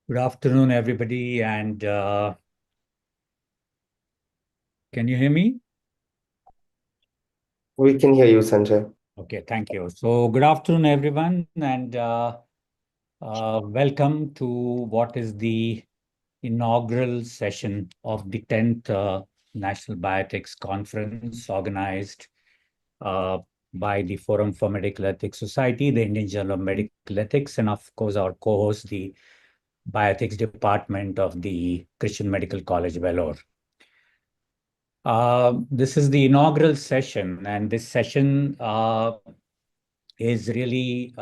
Good afternoon, everybody, and can you hear me? We can hear you, Sanjay. Okay, thank you. So, good afternoon, everyone, and welcome to what is the inaugural session of the 10th National Bioethics Conference organized uh, by the Forum for Medical Ethics Society, the Indian Journal of Medical Ethics, and of course, our co-host, the Bioethics Department of the Christian Medical College, Vellore. This is the inaugural session, and this session is really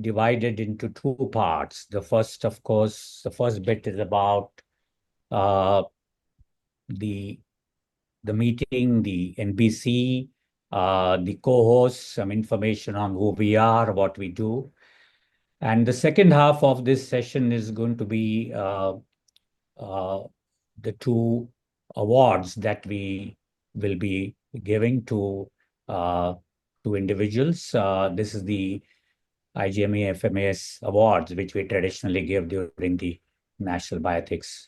divided into two parts. The first, of course, the first bit is about uh, the meeting, the NBC, the co-hosts, some information on who we are, what we do. And the second half of this session is going to be uh, the two awards that we will be giving uh, to individuals. This is the IJME FMES Awards, which we traditionally give during the National Bioethics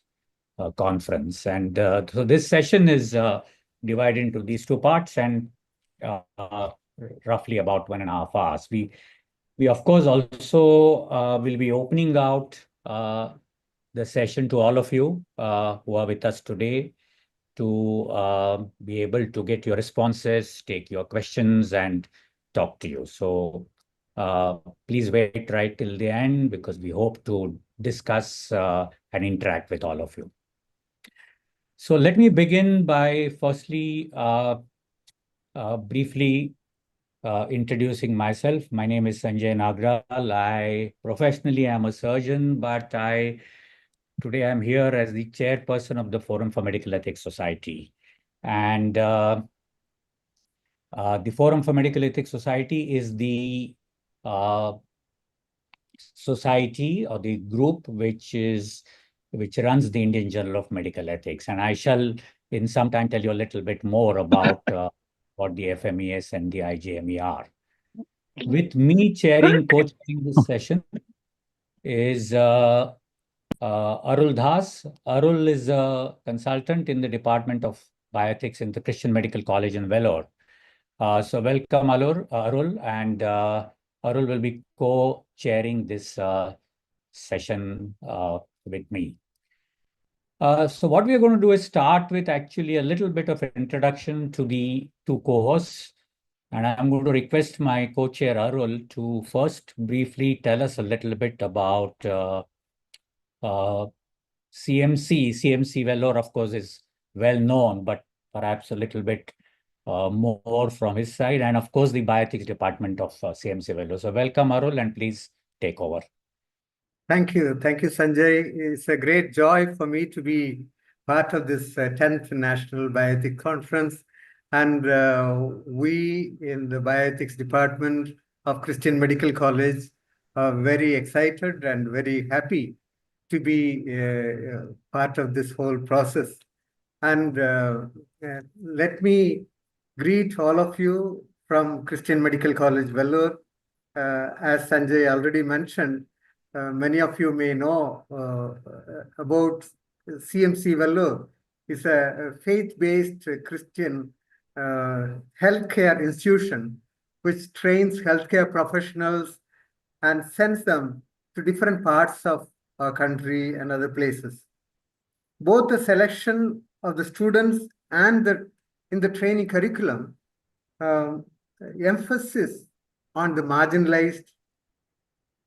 Conference. And so this session is divided into these two parts and uh, roughly about 1.5 hours. We of course also will be opening out the session to all of you who are with us today to be able to get your responses, take your questions, and talk to you. So uh, please wait right till the end because we hope to discuss and interact with all of you. So let me begin by firstly briefly introducing myself. My name is Sanjay Nagral. I professionally am a surgeon, but today I'm here as the chairperson of the Forum for Medical Ethics Society. And the Forum for Medical Ethics Society is the uh, society or the group which runs the Indian Journal of Medical Ethics. And I shall in some time tell you a little bit more about what the FMES and the IJME are. With me co-chairing this session is Arul Das. Arul is a consultant in the Department of Bioethics in the Christian Medical College in Vellore. So welcome, Arul, and Arul will be co-chairing this session with me. So what we are going to do is start with actually a little bit of an introduction to the two co-hosts. And I'm going to request my co-chair Arul to first briefly tell us a little bit about CMC. CMC Vellore, of course, is well known, but perhaps a little bit more from his side. And of course, the bioethics department of CMC Vellore. So welcome, Arul, and please take over. Thank you. Thank you, Sanjay. It's a great joy for me to be part of this 10th National Bioethics Conference. And we in the Bioethics Department of Christian Medical College are very excited and very happy to be part of this whole process. And let me greet all of you from Christian Medical College, Vellore. As Sanjay already mentioned, many of you may know about CMC Vellore. It's a faith-based Christian healthcare institution which trains healthcare professionals and sends them to different parts of our country and other places. Both the selection of the students and in the training curriculum emphasis on the marginalized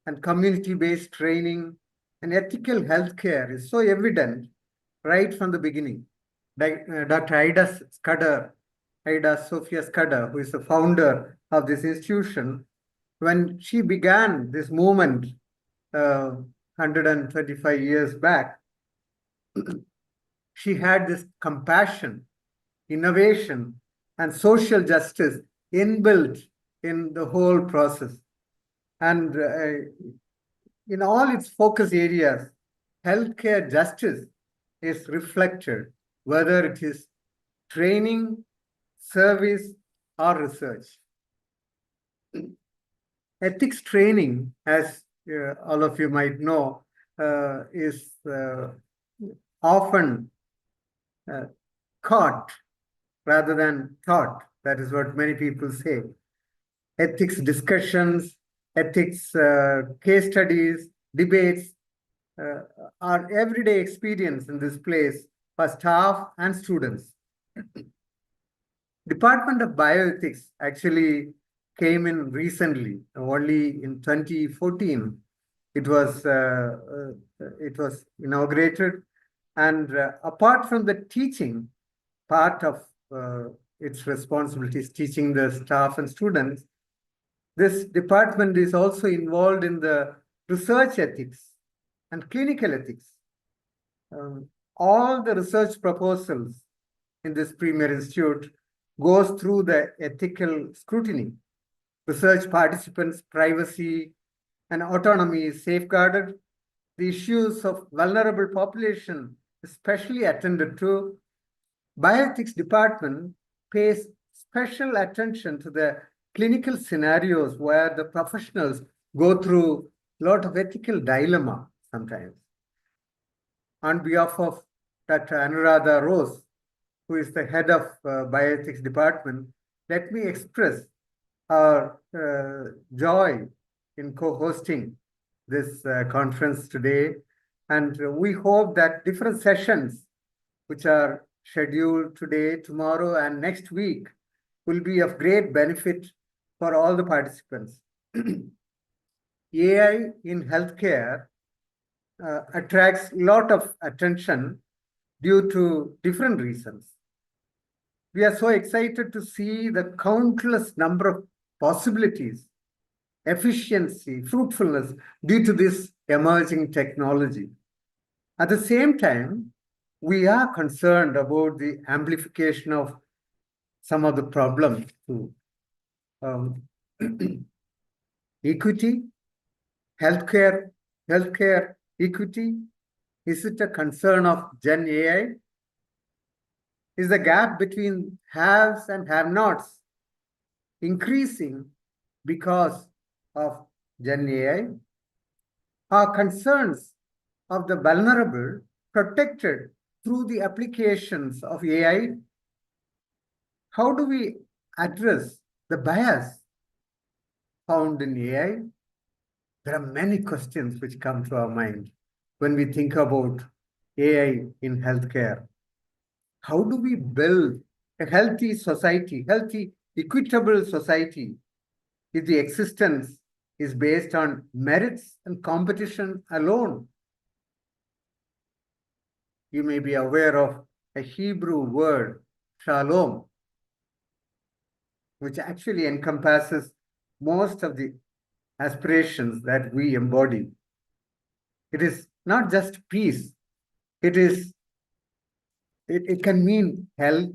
and community-based training and ethical healthcare is so evident right from the beginning. Dr. Ida Sophia Scudder, who is the founder of this institution, when she began this movement 125 years back, she had this compassion, innovation, and social justice inbuilt in the whole process. And in all its focus areas, healthcare justice is reflected, whether it is training, service, or research. Ethics training, as all of you might know, is often caught rather than taught. That is what many people say. Ethics discussions, ethics case studies, debates are everyday experience in this place for staff and students. Department of Bioethics actually came in recently, only in 2014. It was inaugurated, and apart from the teaching part of its responsibilities, teaching the staff and students, this department is also involved in the research ethics and clinical ethics. All the research proposals in this premier institute goes through the ethical scrutiny. Research participants' privacy and autonomy is safeguarded. The issues of vulnerable population especially attended to. Bioethics department pays special attention to the clinical scenarios where the professionals go through a lot of ethical dilemma sometimes. On behalf of Dr. Anuradha Rose, who is the head of Bioethics Department, let me express our joy in co-hosting this conference today. And we hope that different sessions, which are scheduled today, tomorrow, and next week, will be of great benefit for all the participants. AI in healthcare attracts a lot of attention due to different reasons. We are so excited to see the countless number of possibilities, efficiency, fruitfulness due to this emerging technology. At the same time, we are concerned about the amplification of some of the problems too. Equity, healthcare equity. Is it a concern of Gen AI? Is the gap between haves and have-nots increasing because of Gen AI? Are concerns of the vulnerable protected through the applications of AI? How do we address the bias found in AI? There are many questions which come to our mind when we think about AI in healthcare. How do we build a healthy society, healthy, equitable society, if the existence is based on merits and competition alone? You may be aware of a Hebrew word, shalom, which actually encompasses most of the aspirations that we embody. It is not just peace, it can mean health,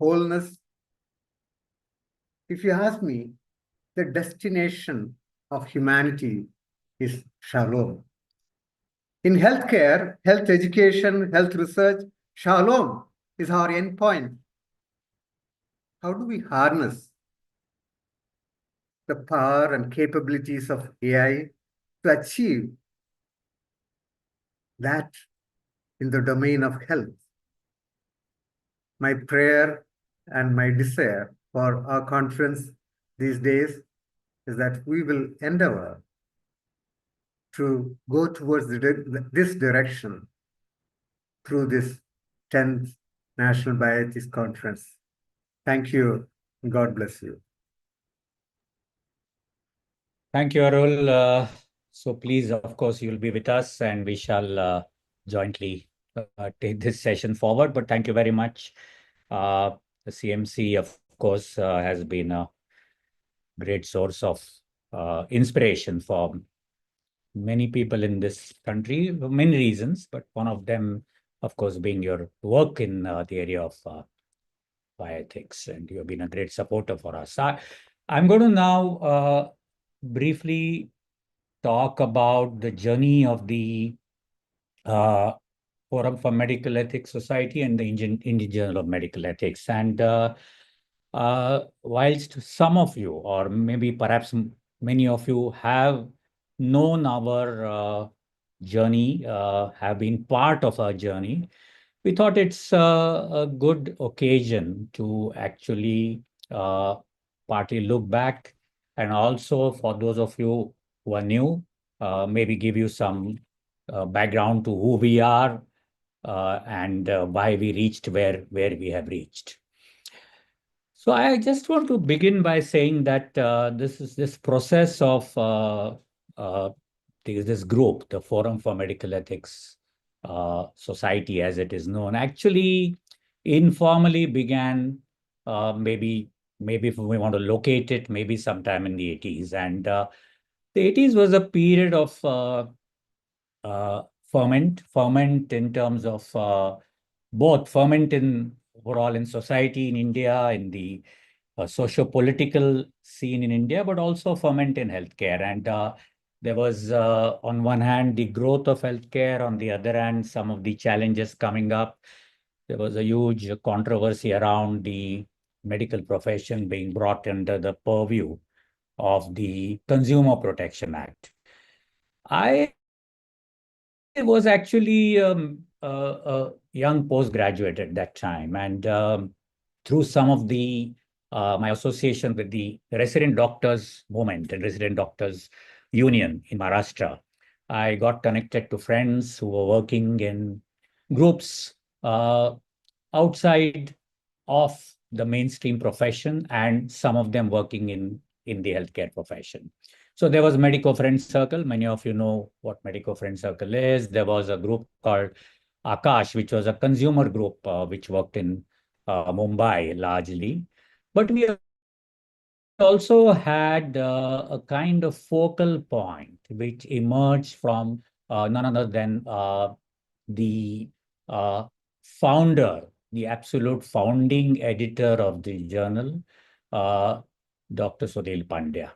wholeness. If you ask me, the destination of humanity is shalom. In healthcare, health education, health research, shalom is our endpoint. How do we harness the power and capabilities of AI to achieve that in the domain of health? My prayer and my desire for our conference these days is that we will endeavor to go towards this direction through this 10th National Bioethics Conference. Thank you. God bless you. Thank you, Arul. So please, of course, you'll be with us and we shall jointly take this session forward. But thank you very much. The CMC, of course, has been a great source of inspiration for many people in this country, for many reasons, but one of them, of course, being your work in the area of bioethics, and you have been a great supporter for us. I'm going to now briefly talk about the journey of the Forum for Medical Ethics Society and the Indian Journal of Medical Ethics. And whilst some of you, or maybe perhaps many of you, have known our journey, have been part of our journey, we thought it's a good occasion to actually partly look back, and also for those of you who are new, maybe give you some background to who we are and why we reached where we have reached. So I just want to begin by saying that this process of uh, this group, the Forum for Medical Ethics Society, as it is known, actually informally began, maybe if we want to locate it, maybe sometime in the 80s. And the 80s was a period of ferment in terms of both ferment in overall in society in India, in the socio-political scene in India, but also ferment in healthcare. And there was, on one hand, the growth of healthcare, on the other hand, some of the challenges coming up. There was a huge controversy around the medical profession being brought under the purview of the Consumer Protection Act. I was actually a young postgraduate at that time, and through some of the my association with the resident doctors movement and resident doctors union in Maharashtra, I got connected to friends who were working in groups outside of the mainstream profession, and some of them working in the healthcare profession. So there was Medico Friend Circle. Many of you know what Medico Friend Circle is. There was a group called Akash, which was a consumer group which worked in Mumbai largely. But we also had a kind of focal point which emerged from none other than the uh, founder, the absolute founding editor of the journal, uh, Dr. Sunil Pandya.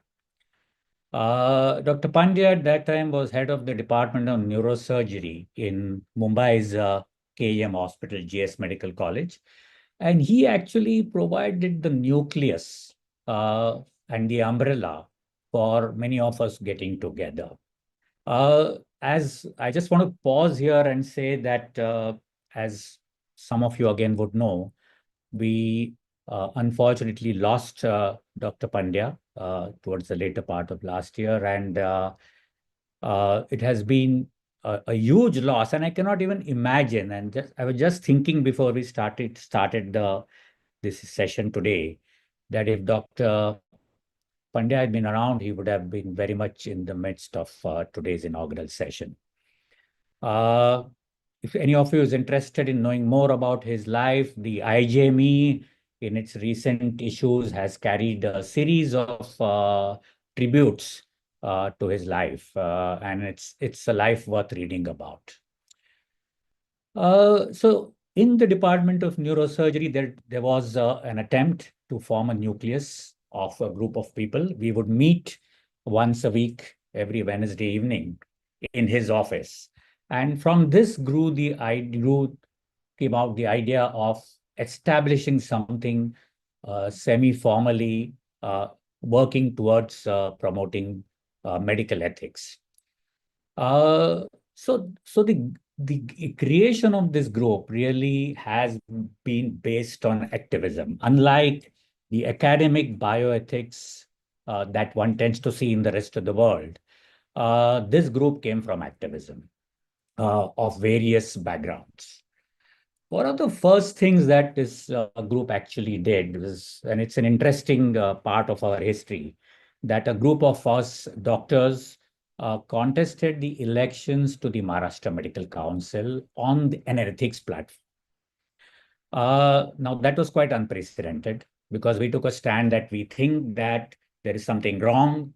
Dr. Pandya at that time was head of the Department of Neurosurgery in Mumbai's KEM Hospital, GS Medical College. And he actually provided the nucleus and the umbrella for many of us getting together. As I just want to pause here and say that, as some of you again would know, we unfortunately lost Dr. Pandya towards the later part of last year, and it has been a huge loss. And I cannot even imagine. And I was just thinking before we started this session today, that if Dr. Pandya had been around, he would have been very much in the midst of today's inaugural session. If any of you is interested in knowing more about his life, the IJME in its recent issues has carried a series of tributes to his life, and it's a life worth reading about. So in the Department of Neurosurgery, there was an attempt to form a nucleus of a group of people. We would meet once a week, every Wednesday evening, in his office. And from this came out the idea of establishing something semi-formally, working towards promoting medical ethics. So the creation of this group really has been based on activism. Unlike the academic bioethics that one tends to see in the rest of the world, this group came from activism of various backgrounds. One of the first things that this group actually did was, and it's an interesting part of our history, that a group of us doctors contested the elections to the Maharashtra Medical Council on an ethics platform. Now, that was quite unprecedented, because we took a stand that we think that there is something wrong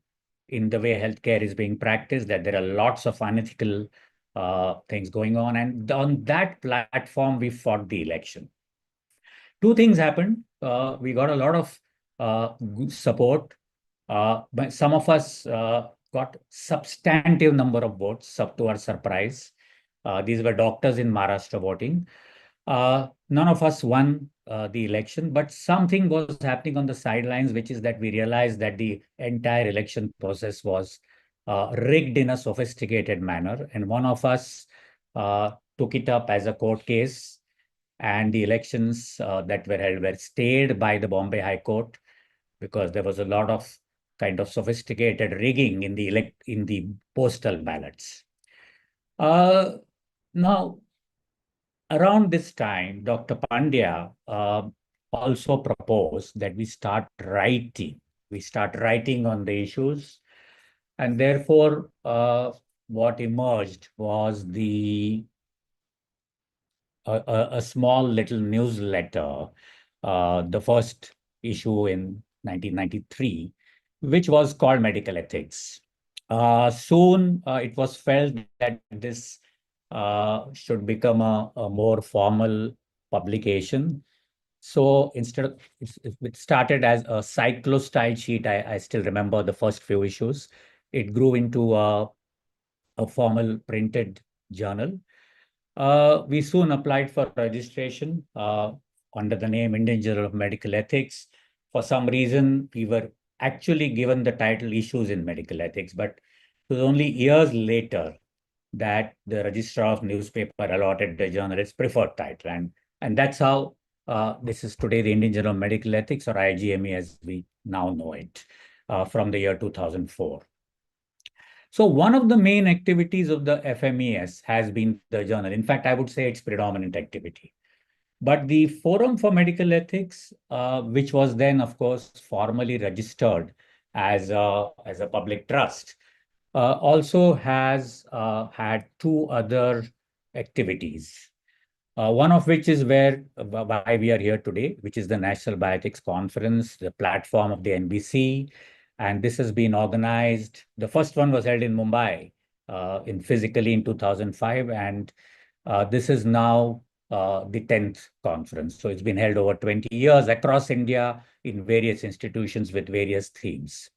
in the way healthcare is being practiced, that there are lots of unethical things going on. And on that platform, we fought the election. Two things happened. We got a lot of good support. But some of us got substantive number of votes, up to our surprise. These were doctors in Maharashtra voting. None of us won the election, but something was happening on the sidelines, which is that we realized that the entire election process was rigged in a sophisticated manner. And one of us took it up as a court case, and the elections that were held were stayed by the Bombay High Court because there was a lot of kind of sophisticated rigging in the postal ballots. Now, around this time, Dr. Pandya also proposed that we start writing. We start writing on the issues, and therefore, what emerged was a small little newsletter, the first issue in 1993, which was called Medical Ethics. Soon, it was felt that this should become a more formal publication. So instead of, it started as a cyclo-style sheet. I still remember the first few issues. It grew into a formal printed journal. We soon applied for registration under the name Indian Journal of Medical Ethics. For some reason, we were actually given the title Issues in Medical Ethics, but it was only years later that the registrar of newspaper allotted the journal its preferred title. And that's how this is today the Indian Journal of Medical Ethics, or IJME as we now know it, from the year 2004. So one of the main activities of the FMES has been the journal. In fact, I would say it's predominant activity. But the Forum for Medical Ethics, which was then, of course, formally registered as a public trust, also has had two other activities. One of which is why we are here today, which is the National Bioethics Conference, the platform of the NBC. And this has been organized. The first one was held in Mumbai physically in 2005. And this is now the 10th conference. So it's been held over 20 years across India in various institutions with various themes.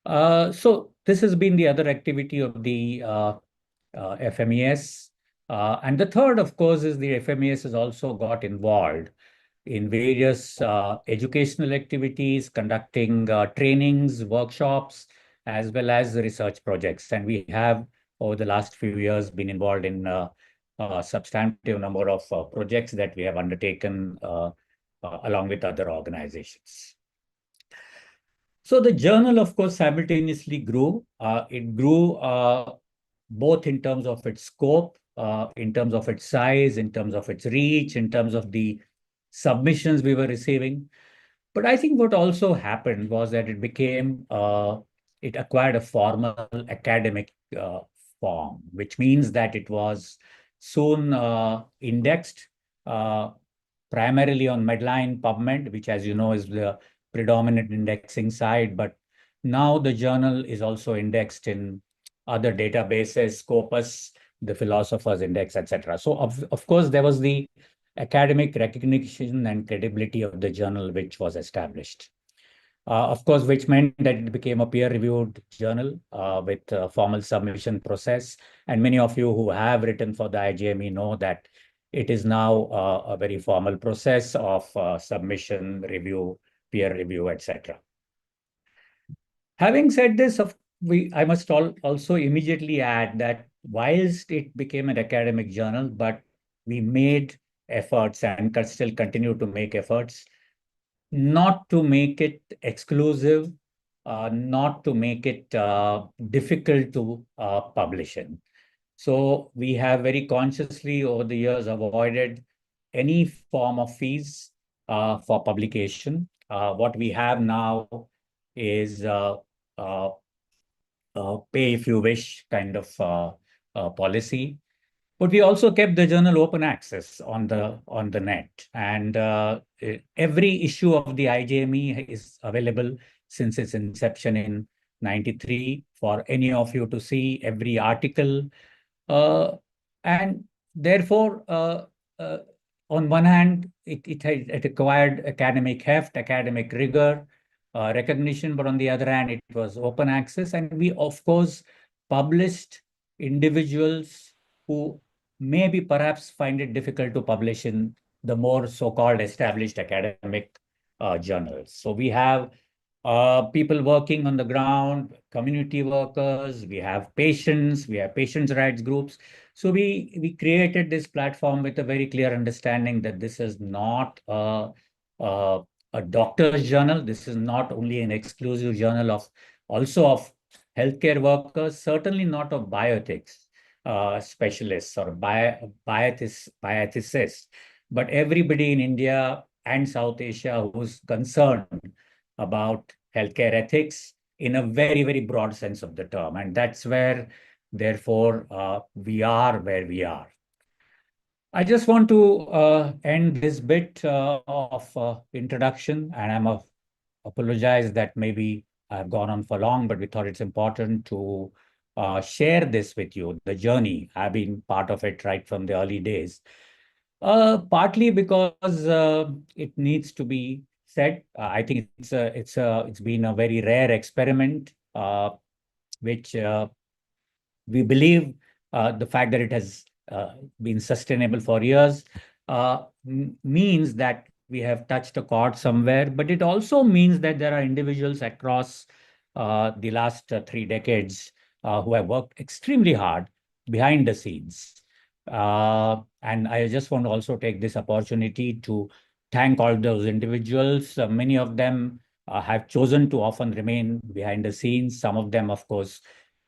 So this has been the other activity of the FMES. And the third, of course, is the FMES has also got involved in various educational activities, conducting trainings, workshops, as well as research projects. And we have, over the last few years, been involved in a substantive number of projects that we have undertaken along with other organizations. So the journal, of course, simultaneously grew. It grew both in terms of its scope, in terms of its size, in terms of its reach, in terms of the submissions we were receiving. But I think what also happened was that it acquired a formal academic form, which means that it was soon indexed primarily on Medline PubMed, which, as you know, is the predominant indexing side. But now the journal is also indexed in other databases, Scopus, the Philosopher's Index, etc. So, of course, there was the academic recognition and credibility of the journal, which was established. Of course, which meant that it became a peer-reviewed journal with a formal submission process. And many of you who have written for the IJME know that it is now a very formal process of submission, review, peer review, etc. Having said this, I must also immediately add that whilst it became an academic journal, but we made efforts and still continue to make efforts not to make it exclusive, not to make it difficult to publish in. So we have very consciously over the years avoided any form of fees for publication. What we have now is pay if you wish kind of policy. But we also kept the journal open access on the net. And every issue of the IJME is available since its inception in 93 for any of you to see every article. And therefore, on one hand, it acquired academic heft, academic rigor, recognition, but on the other hand, it was open access. And we, of course, published individuals who maybe perhaps find it difficult to publish in the more so-called established academic journals. So we have people working on the ground, community workers, we have patients, we have patients' rights groups. So we created this platform with a very clear understanding that this is not a, a doctor's journal. This is not only an exclusive journal of also of healthcare workers, certainly not of bioethics specialists or bioethicists, but everybody in India and South Asia who's concerned about healthcare ethics in a very, very broad sense of the term. And that's where, therefore, we are where we are. I just want to end this bit of introduction, and apologize that maybe I've gone on for long, but we thought it's important to share this with you, the journey. I've been part of it right from the early days. Partly because it needs to be said. I think it's been a very rare experiment, which we believe the fact that it has been sustainable for years means that we have touched a chord somewhere, but it also means that there are individuals across the last 3 decades who have worked extremely hard behind the scenes. And I just want to also take this opportunity to thank all those individuals. Many of them have chosen to often remain behind the scenes. Some of them, of course,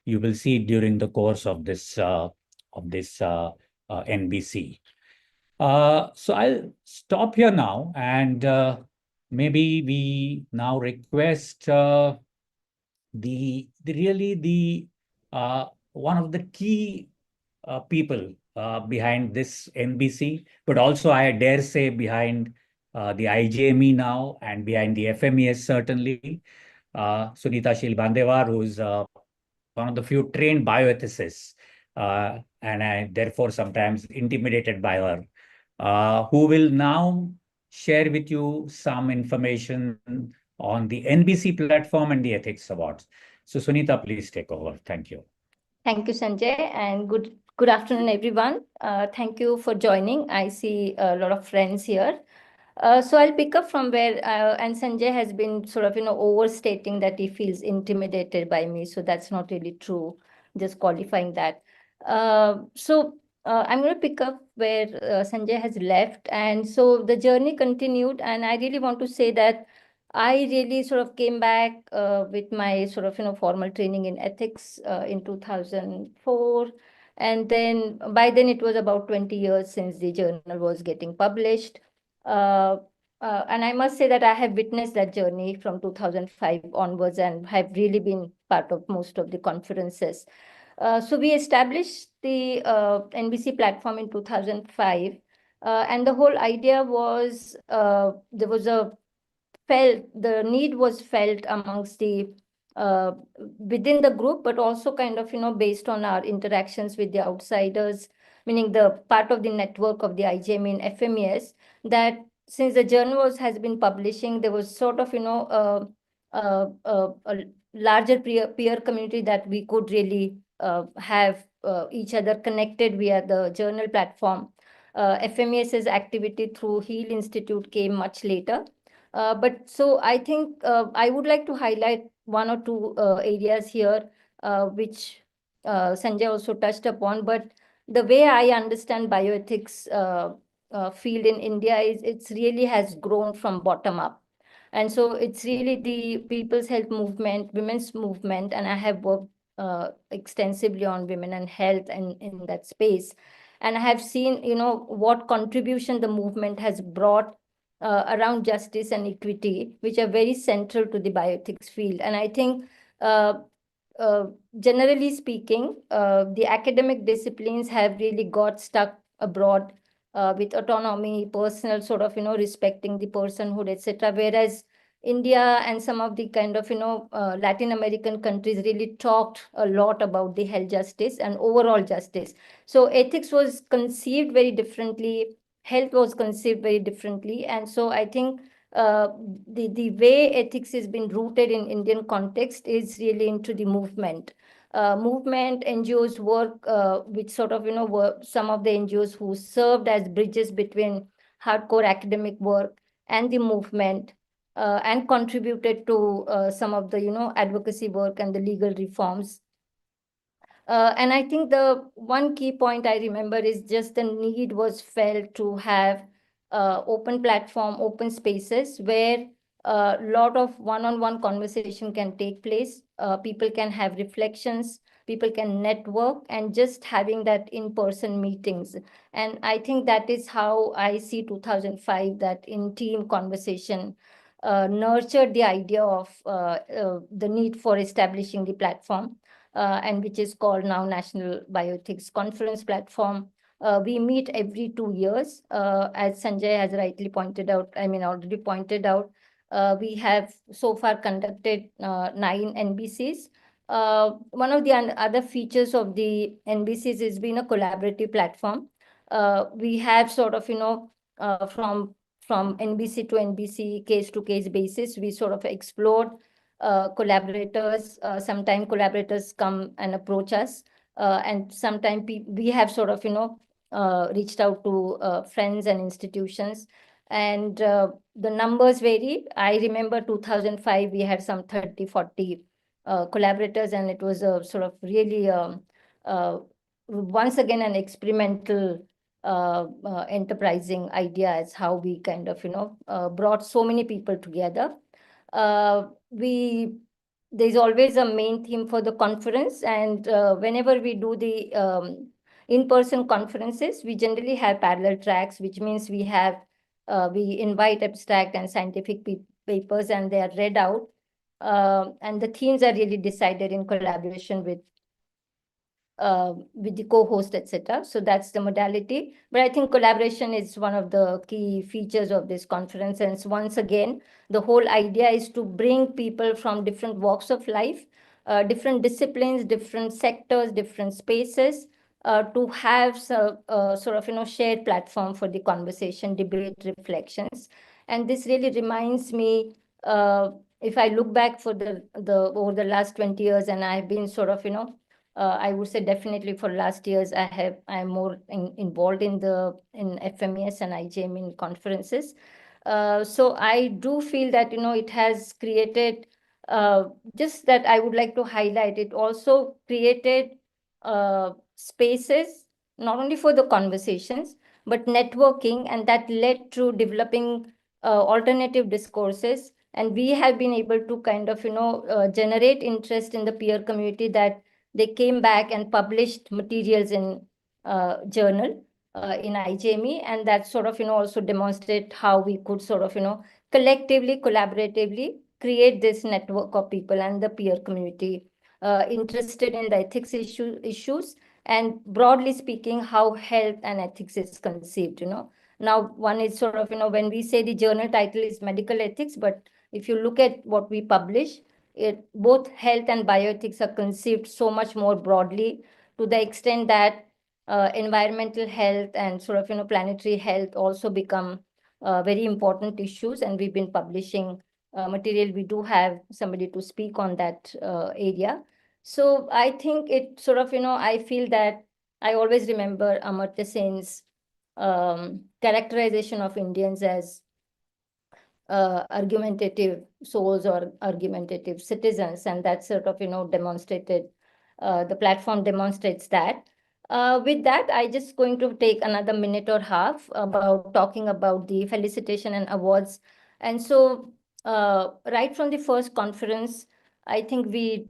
you will see during the course of this NBC. So I'll stop here now, and maybe we now request the one of the key people behind this NBC, but also I dare say behind the IJME now and behind the FMES certainly, Sunita Shilbandevar, who's one of the few trained bioethicists, and I therefore sometimes intimidated by her, who will now share with you some information on the NBC platform and the Ethics Awards. So Sunita, please take over. Thank you. Thank you, Sanjay, and good afternoon, everyone. Thank you for joining. I see a lot of friends here. So I'll pick up from where, and Sanjay has been sort of, overstating that he feels intimidated by me. So that's not really true, just qualifying that. I'm going to pick up where Sanjay has left. And so the journey continued. And I really want to say that I really sort of came back with my sort of, formal training in ethics in 2004. And then by then it was about 20 years since the journal was getting published. And I must say that I have witnessed that journey from 2005 onwards and have really been part of most of the conferences. So we established the NBC platform in 2005. And the whole idea was the need was felt amongst the within the group, but also kind of, based on our interactions with the outsiders, meaning the part of the network of the IJME and FMES, that since the journal has been publishing, there was sort of, a larger peer community that we could really have each other connected via the journal platform. FMES's activity through Heal Institute came much later. But so I think I would like to highlight one or two areas here, which Sanjay also touched upon. But the way I understand bioethics field in India is it's really has grown from bottom up. And so it's really the people's health movement, women's movement, and I have worked extensively on women and health and in that space. And I have seen, what contribution the movement has brought around justice and equity, which are very central to the bioethics field. And I think, generally speaking, the academic disciplines have really got stuck abroad with autonomy, personal sort of, respecting the personhood, etc. Whereas India and some of the kind of, Latin American countries really talked a lot about the health justice and overall justice. So ethics was conceived very differently. Health was conceived very differently. And so I think the way ethics has been rooted in Indian context is really into the movement. Movement NGOs work, which sort of, were some of the NGOs who served as bridges between hardcore academic work and the movement. and contributed to some of the advocacy work and the legal reforms. And I think the one key point I remember is just the need was felt to have open platform, open spaces where a lot of one-on-one conversation can take place. People can have reflections, people can network, and just having that in-person meetings. And I think that is how I see 2005, that in-team conversation nurtured the idea of the need for establishing the platform. And which is called now National Bioethics Conference platform. We meet every 2 years. As Sanjay has rightly pointed out, already pointed out, we have so far conducted 9 NBCs. One of the other features of the NBCs has been a collaborative platform. We have sort of, from NBC to NBC, case to case basis, we sort of explored collaborators. Sometimes collaborators come and approach us, and sometimes we have sort of reached out to friends and institutions, and the numbers vary. I remember 2005 we had some 30-40 collaborators, and it was a sort of really once again an experimental enterprising idea as how we kind of brought so many people together. There's always a main theme for the conference, and whenever we do the in-person conferences, we generally have parallel tracks, which means we invite abstract and scientific papers, and they are read out, and the themes are really decided in collaboration with the co-host, etc. So that's the modality. But I think collaboration is one of the key features of this conference. And once again, the whole idea is to bring people from different walks of life, different disciplines, different sectors, different spaces, to have sort of shared platform for the conversation, debate, reflections. And this really reminds me, if I look back for the over the last 20 years, and I've been sort of I would say definitely for last years, I'm more involved in FMES-IJME conferences. So I do feel that, it has created, just that I would like to highlight, it also created spaces, not only for the conversations, but networking, and that led to developing alternative discourses. And we have been able to kind of, generate interest in the peer community, that they came back and published materials in journal in IJME, and that sort of also demonstrate how we could sort of collectively, collaboratively create this network of people and the peer community interested in the ethics issues, and broadly speaking, how health and ethics is conceived. Now one is sort of when we say the journal title is medical ethics, but if you look at what we publish, both health and bioethics are conceived so much more broadly, to the extent that environmental health and sort of planetary health also become very important issues. And we've been publishing material. We do have somebody to speak on that area. So I think it sort of I feel that I always remember Amartya Sen's characterization of Indians as argumentative souls or argumentative citizens, and that sort of demonstrated, the platform demonstrates that. With that, I just going to take another minute or half about talking about the felicitation and awards. And so right from the first conference, I think we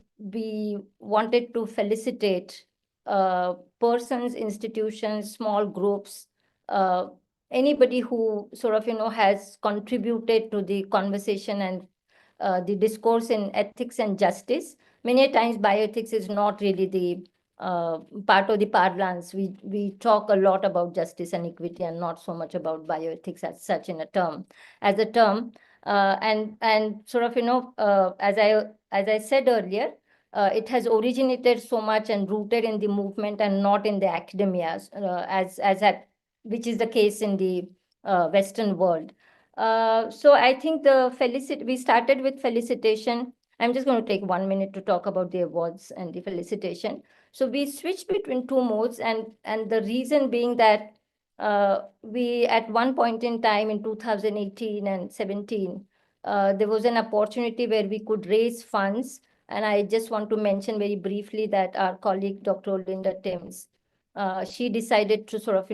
wanted to felicitate persons, institutions, small groups, anybody who sort of has contributed to the conversation and the discourse in ethics and justice. Many times bioethics is not really the part of the parlance. We talk a lot about justice and equity, and not so much about bioethics as such in a term, and sort of as I said earlier, it has originated so much and rooted in the movement and not in the academia, which is the case in the Western world. So I think we started with felicitation. I'm just going to take 1 minute to talk about the awards and the felicitation. So we switched between two modes, and the reason being that we, at one point in time in 2018 and 17, there was an opportunity where we could raise funds. And I just want to mention very briefly that our colleague, Dr. Linda Timms, she decided to sort of,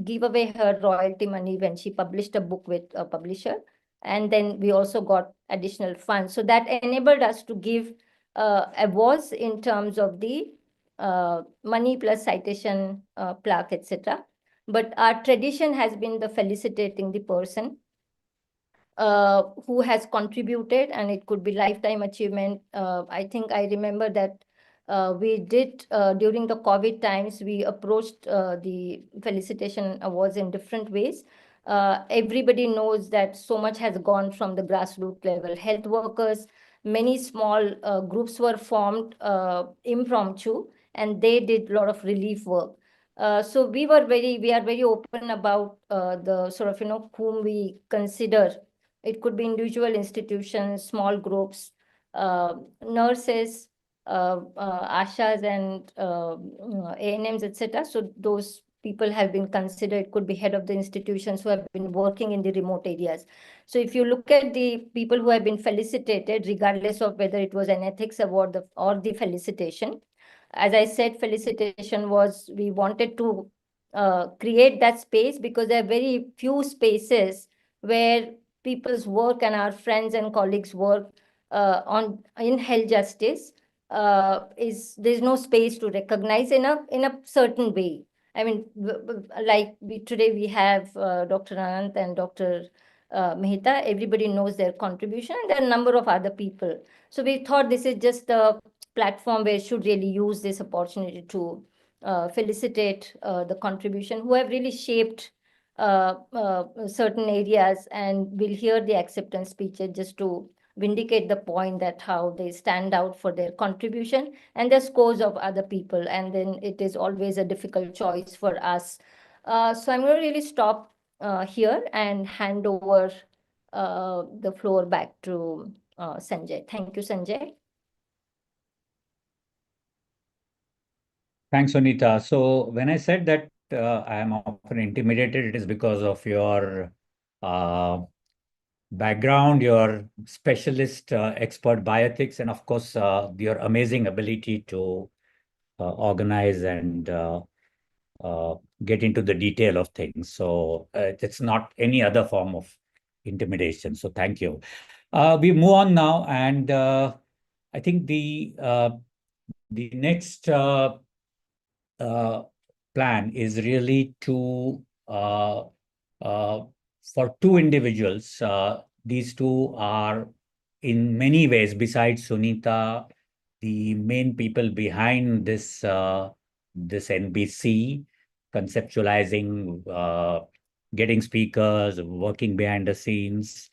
give away her royalty money when she published a book with a publisher. And then we also got additional funds. So that enabled us to give awards in terms of the money plus citation, plaque, etc. But our tradition has been the felicitating the person who has contributed, and it could be lifetime achievement. I think I remember that we did during the COVID times, we approached the felicitation awards in different ways. Everybody knows that so much has gone from the grassroots level. Health workers, many small groups were formed impromptu, and they did a lot of relief work. So we are very open about the sort of, whom we consider. It could be individual institutions, small groups, nurses, ashas and ANMs, etc. So those people have been considered. It could be head of the institutions who have been working in the remote areas. So if you look at the people who have been felicitated, regardless of whether it was an ethics award or the felicitation, as I said, felicitation was, we wanted to create that space because there are very few spaces where people's work and our friends and colleagues' work in health justice there's no space to recognize in a certain way. I mean, like today we have Dr. Anant and Dr. Mehta. Everybody knows their contribution, and there are a number of other people. So we thought this is just a platform where should really use this opportunity to felicitate the contribution who have really shaped certain areas, and we'll hear the acceptance speeches just to vindicate the point that how they stand out for their contribution and the scores of other people. And then it is always a difficult choice for us. So I'm going to really stop here and hand over the floor back to Sanjay. Thank you, Sanjay. Thanks, Sunita. So when I said that I am often intimidated, it is because of your background, your specialist expert bioethics, and of course, your amazing ability to organize and get into the detail of things. So it's not any other form of intimidation. So thank you. We move on now, and I think the next plan is really to for two individuals. These two are in many ways, besides Sunita, the main people behind this this NBC, conceptualizing, getting speakers, working behind the scenes.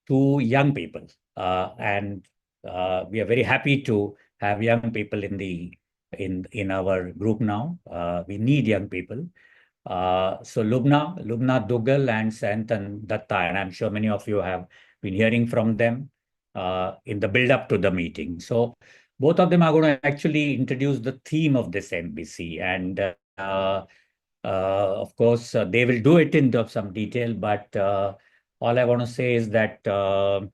Two young people, and we are very happy to have young people in our group now. We need young people. So Lubna Dugal and Santan Datta, and I'm sure many of you have been hearing from them in the build-up to the meeting. So both of them are going to actually introduce the theme of this NBC, and of course they will do it in some detail. But all I want to say is that the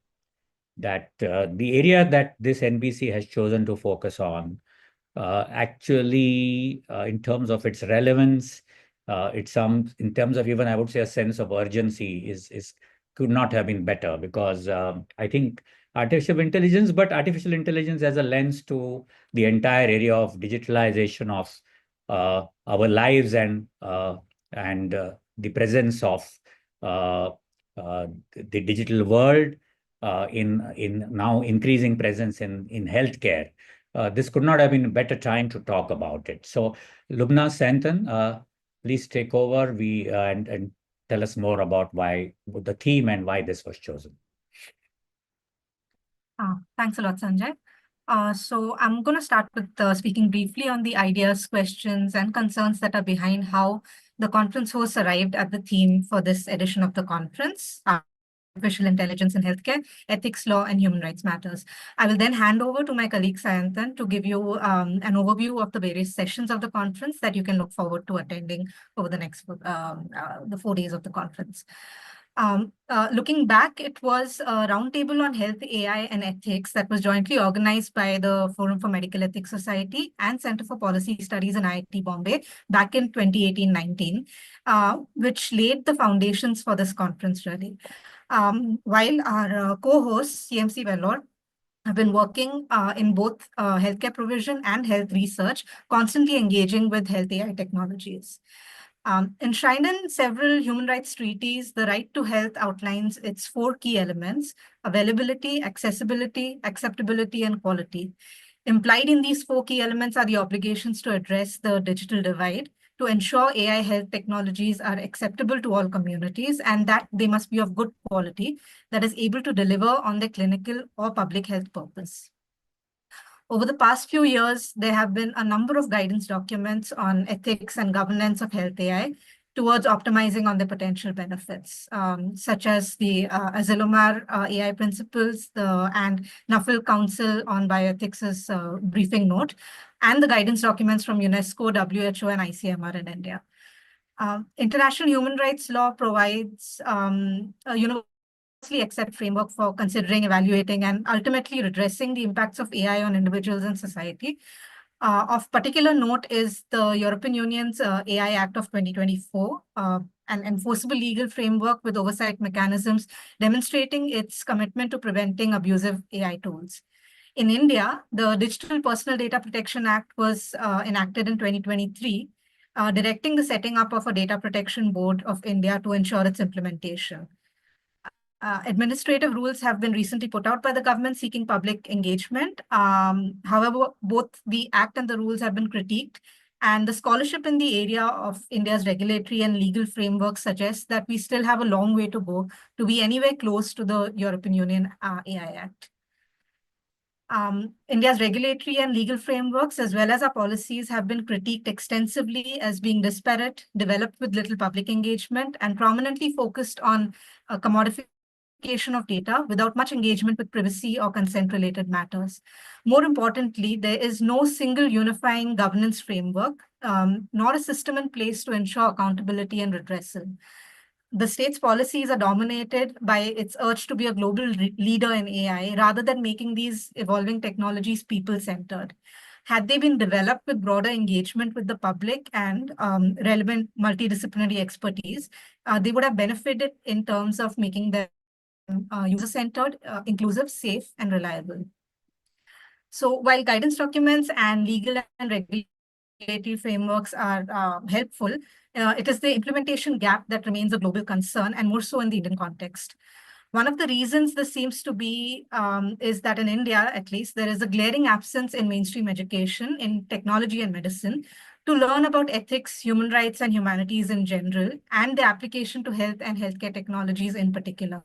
area that this NBC has chosen to focus on, actually, in terms of its relevance, in terms of even, I would say, a sense of urgency is could not have been better, because I think artificial intelligence as a lens to the entire area of digitalization of our lives and the presence of the digital world in now increasing presence in healthcare. This could not have been a better time to talk about it. So, Lubna, Santan, please take over and tell us more about why the theme and why this was chosen. Thanks a lot, Sanjay. So I'm going to start with speaking briefly on the ideas, questions, and concerns that are behind how the conference hosts arrived at the theme for this edition of the conference. Artificial intelligence in healthcare, ethics, law, and human rights matters. I will then hand over to my colleague Sayantan to give you an overview of the various sessions of the conference that you can look forward to attending over the next the 4 days of the conference. Looking back, it was a roundtable on health, AI, and ethics that was jointly organized by the Forum for Medical Ethics Society and Center for Policy Studies in IIT Bombay back in 2018-19, which laid the foundations for this conference, really. While our co-hosts, CMC Vellore, have been working in both healthcare provision and health research, constantly engaging with health AI technologies. Enshrined in several human rights treaties, the right to health outlines its 4 key elements: availability, accessibility, acceptability, and quality. Implied in these 4 key elements are the obligations to address the digital divide, to ensure AI health technologies are acceptable to all communities, and that they must be of good quality, that is able to deliver on their clinical or public health purpose. Over the past few years, there have been a number of guidance documents on ethics and governance of health AI towards optimizing on the potential benefits, such as the Asilomar AI principles and NAFL Council on Bioethics' briefing note, and the guidance documents from UNESCO, WHO, and ICMR in India. International human rights law provides a universally accepted framework for considering, evaluating, and ultimately redressing the impacts of AI on individuals and society. Of particular note is the European Union's AI Act of 2024, an enforceable legal framework with oversight mechanisms demonstrating its commitment to preventing abusive AI tools. In India, the Digital Personal Data Protection Act was enacted in 2023, directing the setting up of a Data Protection Board of India to ensure its implementation. Administrative rules have been recently put out by the government seeking public engagement. However, both the Act and the rules have been critiqued, and the scholarship in the area of India's regulatory and legal framework suggests that we still have a long way to go to be anywhere close to the European Union AI Act. India's regulatory and legal frameworks, as well as our policies, have been critiqued extensively as being disparate, developed with little public engagement, and prominently focused on commodification of data without much engagement with privacy or consent-related matters. More importantly, there is no single unifying governance framework, nor a system in place to ensure accountability and redressal. The state's policies are dominated by its urge to be a global leader in AI, rather than making these evolving technologies people-centered. Had they been developed with broader engagement with the public and relevant multidisciplinary expertise, they would have benefited in terms of making them user-centered, inclusive, safe, and reliable. So while guidance documents and legal and regulatory frameworks are helpful, it is the implementation gap that remains a global concern, and more so in the Indian context. One of the reasons this seems to be is that in India, at least, there is a glaring absence in mainstream education in technology and medicine to learn about ethics, human rights, and humanities in general, and the application to health and healthcare technologies in particular.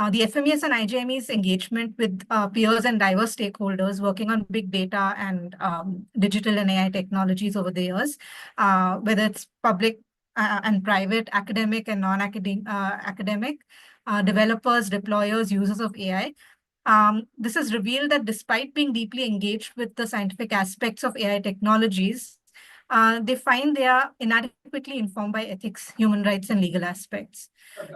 The FMES-IJME's engagement with peers and diverse stakeholders working on big data and digital and AI technologies over the years, whether it's public and private, academic and non-academic, developers, deployers, users of AI. This has revealed that despite being deeply engaged with the scientific aspects of AI technologies, they find they are inadequately informed by ethics, human rights, and legal aspects.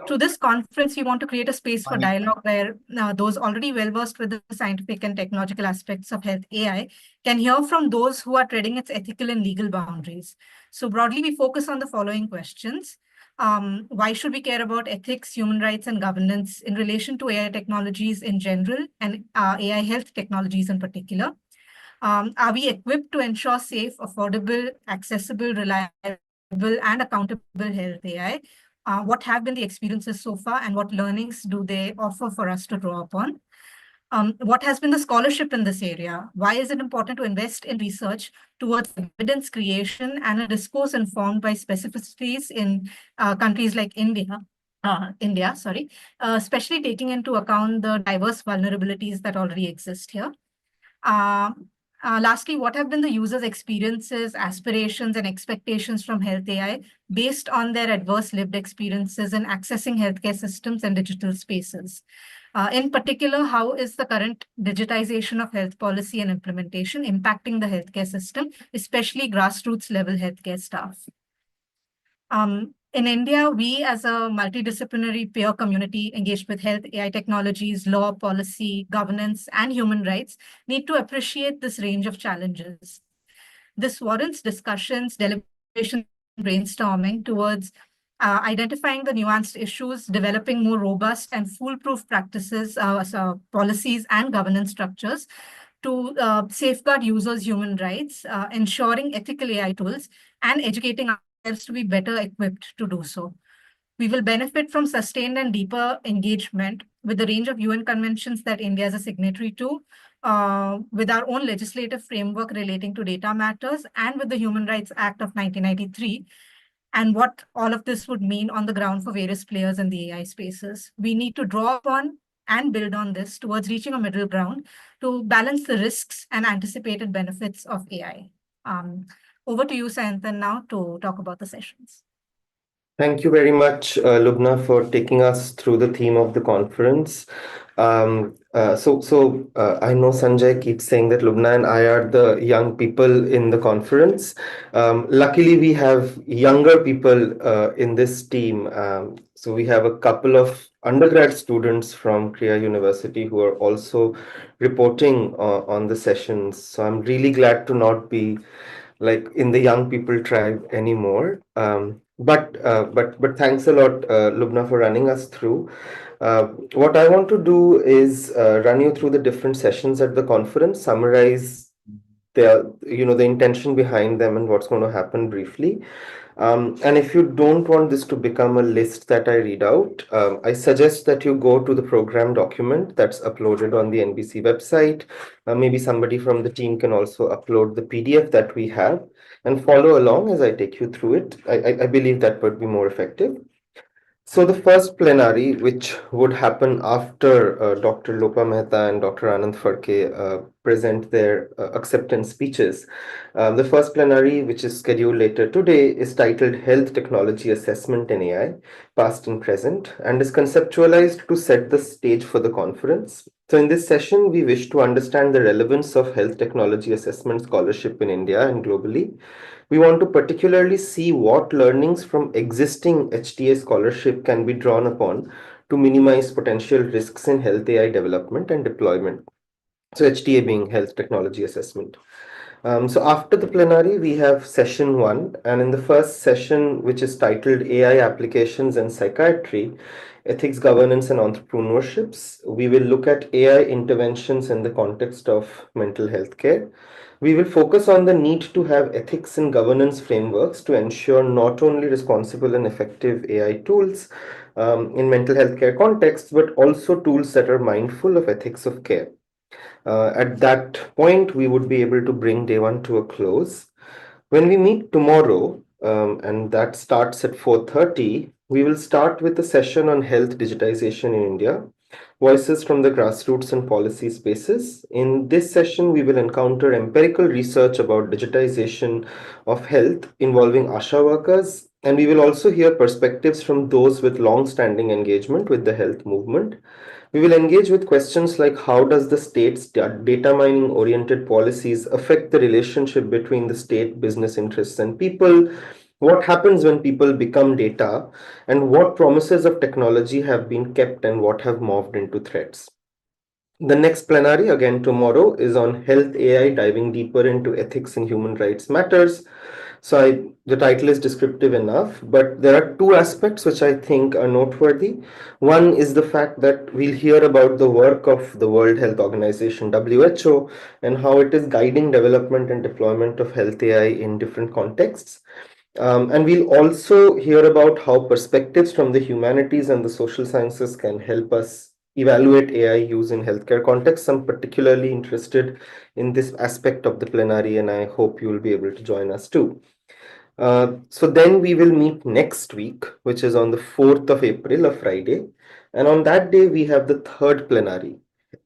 Through this conference, we want to create a space for dialogue where those already well-versed with the scientific and technological aspects of health AI can hear from those who are treading its ethical and legal boundaries. So broadly, we focus on the following questions. Why should we care about ethics, human rights, and governance in relation to AI technologies in general and AI health technologies in particular? Are we equipped to ensure safe, affordable, accessible, reliable, and accountable health AI? What have been the experiences so far, and what learnings do they offer for us to draw upon? What has been the scholarship in this area? Why is it important to invest in research towards evidence creation and a discourse informed by specificities in countries like India, especially taking into account the diverse vulnerabilities that already exist here? Lastly, what have been the users' experiences, aspirations, and expectations from health AI based on their adverse lived experiences in accessing healthcare systems and digital spaces? In particular, how is the current digitization of health policy and implementation impacting the healthcare system, especially grassroots level healthcare staff? In India, we as a multidisciplinary peer community engaged with health, AI technologies, law, policy, governance, and human rights need to appreciate this range of challenges. This warrants discussions, deliberations, brainstorming towards identifying the nuanced issues, developing more robust and foolproof practices, policies, and governance structures to safeguard users' human rights, ensuring ethical AI tools, and educating ourselves to be better equipped to do so. We will benefit from sustained and deeper engagement with the range of UN conventions that India is a signatory to, with our own legislative framework relating to data matters, and with the Human Rights Act of 1993, and what all of this would mean on the ground for various players in the AI spaces. We need to draw upon and build on this towards reaching a middle ground to balance the risks and anticipated benefits of AI. Over to you, Seth, now to talk about the sessions. Thank you very much, Lubna, for taking us through the theme of the conference. I know Sanjay keeps saying that Lubna and I are the young people in the conference. Luckily, we have younger people in this team. So we have a couple of undergrad students from Kriya University who are also reporting on the sessions. So I'm really glad to not be like in the young people tribe anymore. But thanks a lot, Lubna, for running us through. What I want to do is run you through the different sessions at the conference, summarize the intention behind them and what's going to happen briefly. And if you don't want this to become a list that I read out, I suggest that you go to the program document that's uploaded on the NBC website. Maybe somebody from the team can also upload the PDF that we have and follow along as I take you through it. I believe that would be more effective. So the first plenary, which would happen after Dr. Lopa Mehta and Dr. Anant Phadke present their acceptance speeches. The first plenary, which is scheduled later today, is titled Health Technology Assessment in AI, Past and Present, and is conceptualized to set the stage for the conference. So in this session, we wish to understand the relevance of health technology assessment scholarship in India and globally. We want to particularly see what learnings from existing HTA scholarship can be drawn upon to minimize potential risks in health AI development and deployment. So HTA being health technology assessment. So after the plenary, we have session 1, and in the first session, which is titled AI Applications and Psychiatry, Ethics, Governance and Entrepreneurships, we will look at AI interventions in the context of mental health care. We will focus on the need to have ethics and governance frameworks to ensure not only responsible and effective AI tools in mental health care contexts, but also tools that are mindful of ethics of care. At that point, we would be able to bring day 1 to a close. When we meet tomorrow, and that starts at 4:30, we will start with a session on health digitization in India, voices from the grassroots and policy spaces. In this session, we will encounter empirical research about digitization of health involving ASHA workers, and we will also hear perspectives from those with long-standing engagement with the health movement. We will engage with questions like how does the state's data mining oriented policies affect the relationship between the state, business interests, and people? What happens when people become data, and what promises of technology have been kept and what have morphed into threats? The next plenary, again tomorrow, is on health AI, diving deeper into ethics and human rights matters. So the title is descriptive enough, but there are 2 aspects which I think are noteworthy. One is the fact that we'll hear about the work of the World Health Organization, WHO, and how it is guiding development and deployment of health AI in different contexts. And we'll also hear about how perspectives from the humanities and the social sciences can help us evaluate AI use in healthcare contexts. I'm particularly interested in this aspect of the plenary, and I hope you will be able to join us too. So then we will meet next week, which is on the 4th of April, a Friday. And on that day, we have the 3rd plenary,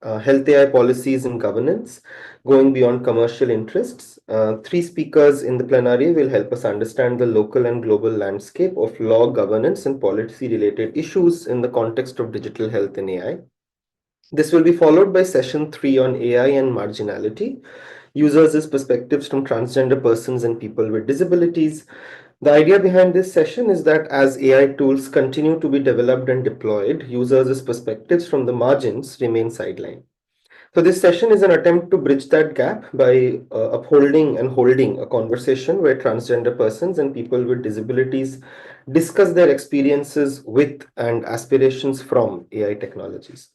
Health AI Policies and Governance, Going Beyond Commercial Interests. 3 speakers in the plenary will help us understand the local and global landscape of law, governance, and policy-related issues in the context of digital health and AI. This will be followed by session 3 on AI and marginality, users' perspectives from transgender persons and people with disabilities. The idea behind this session is that as AI tools continue to be developed and deployed, users' perspectives from the margins remain sidelined. So this session is an attempt to bridge that gap by upholding and holding a conversation where transgender persons and people with disabilities discuss their experiences with and aspirations from AI technologies.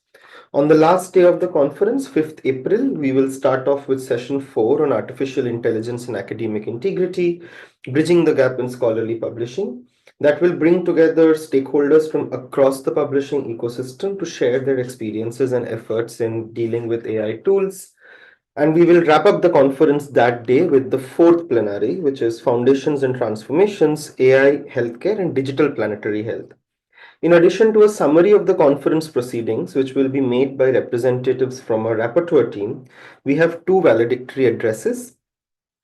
On the last day of the conference, 5th April, we will start off with session 4 on artificial intelligence and academic integrity, bridging the gap in scholarly publishing. That will bring together stakeholders from across the publishing ecosystem to share their experiences and efforts in dealing with AI tools. And we will wrap up the conference that day with the 4th plenary, which is Foundations and Transformations, AI, Healthcare, and Digital Planetary Health. In addition to a summary of the conference proceedings, which will be made by representatives from our rapporteur team, we have two valedictory addresses.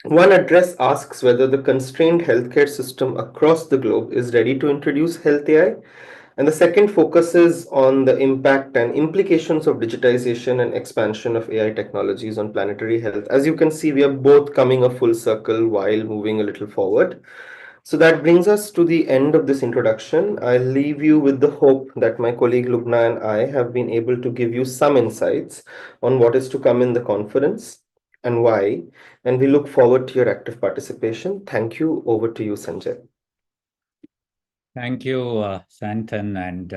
One address asks whether the constrained healthcare system across the globe is ready to introduce health AI, and the second focuses on the impact and implications of digitization and expansion of AI technologies on planetary health. As you can see, we are both coming a full circle while moving a little forward. So that brings us to the end of this introduction. I'll leave you with the hope that my colleague Lubna and I have been able to give you some insights on what is to come in the conference and why, and we look forward to your active participation. Thank you. Over to you, Sanjay. Thank you, Santan, and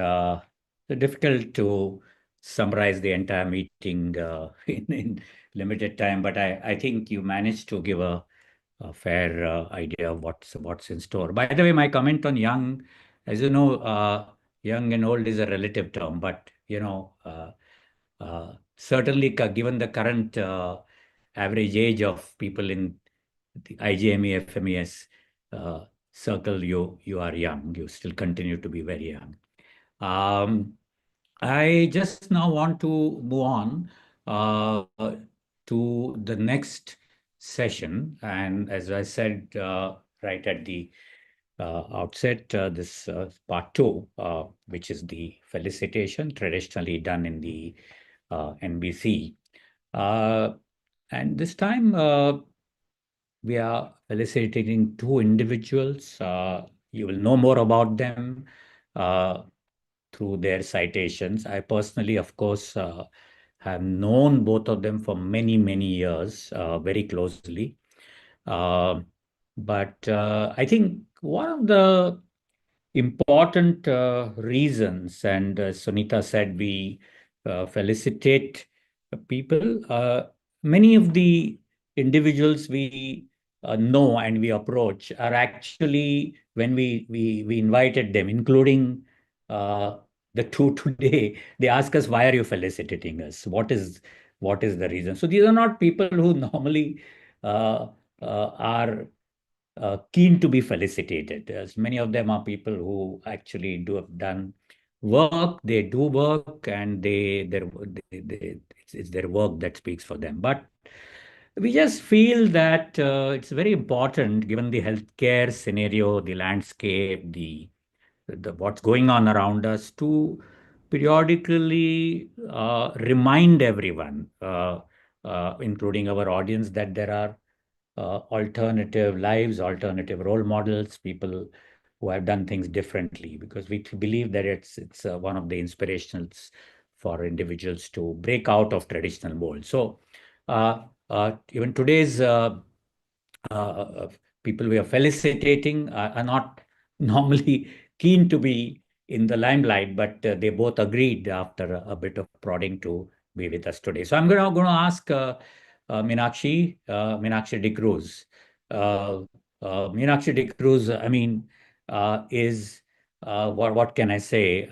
it's difficult to summarize the entire meeting in limited time, but I think you managed to give a fair idea of what's in store. By the way, my comment on young, as you know, young and old is a relative term, but certainly given the current average age of people in the IJME FMES circle, you are young. You still continue to be very young. I just now want to move on to the next session, and as I said right at the outset, this part 2, which is the felicitation traditionally done in the NBC. And this time we are felicitating two individuals. You will know more about them through their citations. I personally, of course, have known both of them for many, many years, very closely. But I think one of the important reasons, and Sunita said we felicitate people. Many of the individuals we know and we approach are actually, when we invited them, including the two today, they ask us, why are you felicitating us? What is the reason? So these are not people who normally are keen to be felicitated. As many of them are people who actually have done work. They do work, and it's their work that speaks for them. But we just feel that it's very important, given the healthcare scenario, the landscape, the what's going on around us, to periodically remind everyone, including our audience, that there are alternative lives, alternative role models, people who have done things differently, because we believe that it's one of the inspirations for individuals to break out of traditional molds. So even today's people we are felicitating are not normally keen to be in the limelight, but they both agreed after a bit of prodding to be with us today. So I'm going to ask Meenakshi D'Cruz. Meenakshi D'Cruz, I mean, is what can I say?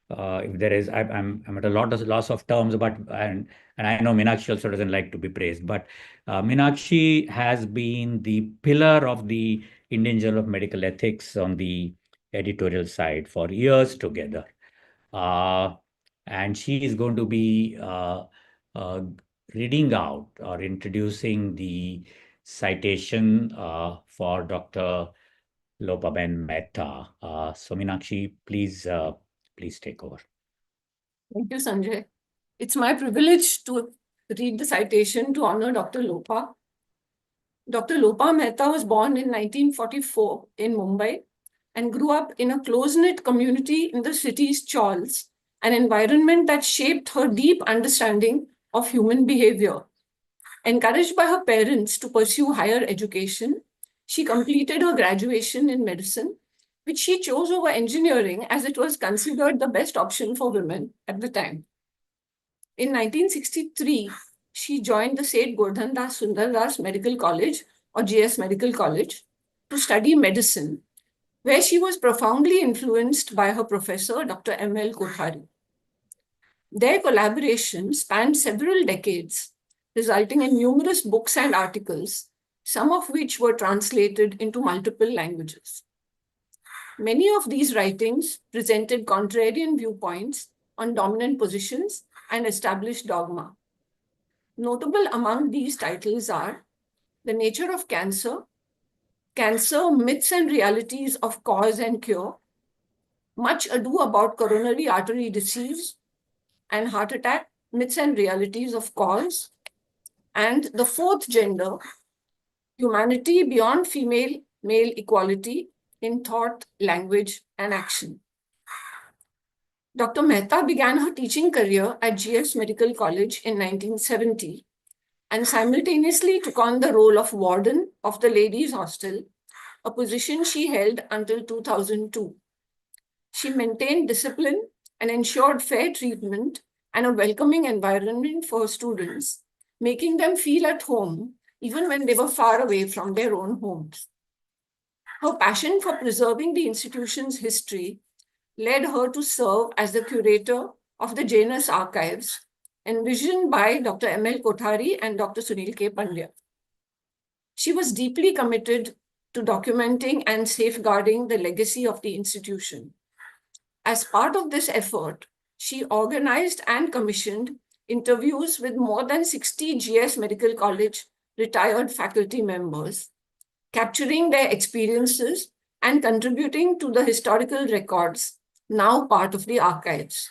If there is, I'm at a loss of terms, but and I know Meenakshi also doesn't like to be praised, but Meenakshi has been the pillar of the Indian Journal of Medical Ethics on the editorial side for years together. And she is going to be reading out or introducing the citation for Dr. Lopa Mehta. So Meenakshi, please take over. Thank you, Sanjay. It's my privilege to read the citation to honor Dr. Lopa. Dr. Lopa Mehta was born in 1944 in Mumbai and grew up in a close-knit community in the city's chawls, an environment that shaped her deep understanding of human behavior. Encouraged by her parents to pursue higher education, she completed her graduation in medicine, which she chose over engineering as it was considered the best option for women at the time. In 1963, she joined the Seth Govardhan Das Sundar Das Medical College, or GS Medical College, to study medicine, where she was profoundly influenced by her professor, Dr. M.L. Kothari. Their collaboration spanned several decades, resulting in numerous books and articles, some of which were translated into multiple languages. Many of these writings presented contrarian viewpoints on dominant positions and established dogma. Notable among these titles are The Nature of Cancer, Cancer, Myths and Realities of Cause and Cure, Much Ado About Coronary Artery Disease and Heart Attack, Myths and Realities of Cause, and The Fourth Gender, Humanity Beyond Female-Male Equality in Thought, Language, and Action. Dr. Mehta began her teaching career at GS Medical College in 1970 and simultaneously took on the role of warden of the ladies' hostel, a position she held until 2002. She maintained discipline and ensured fair treatment and a welcoming environment for students, making them feel at home even when they were far away from their own homes. Her passion for preserving the institution's history led her to serve as the curator of the Janus archives, envisioned by Dr. M.L. Kothari and Dr. Sunil K. Pandya. She was deeply committed to documenting and safeguarding the legacy of the institution. As part of this effort, she organized and commissioned interviews with more than 60 GS Medical College retired faculty members, capturing their experiences and contributing to the historical records now part of the archives.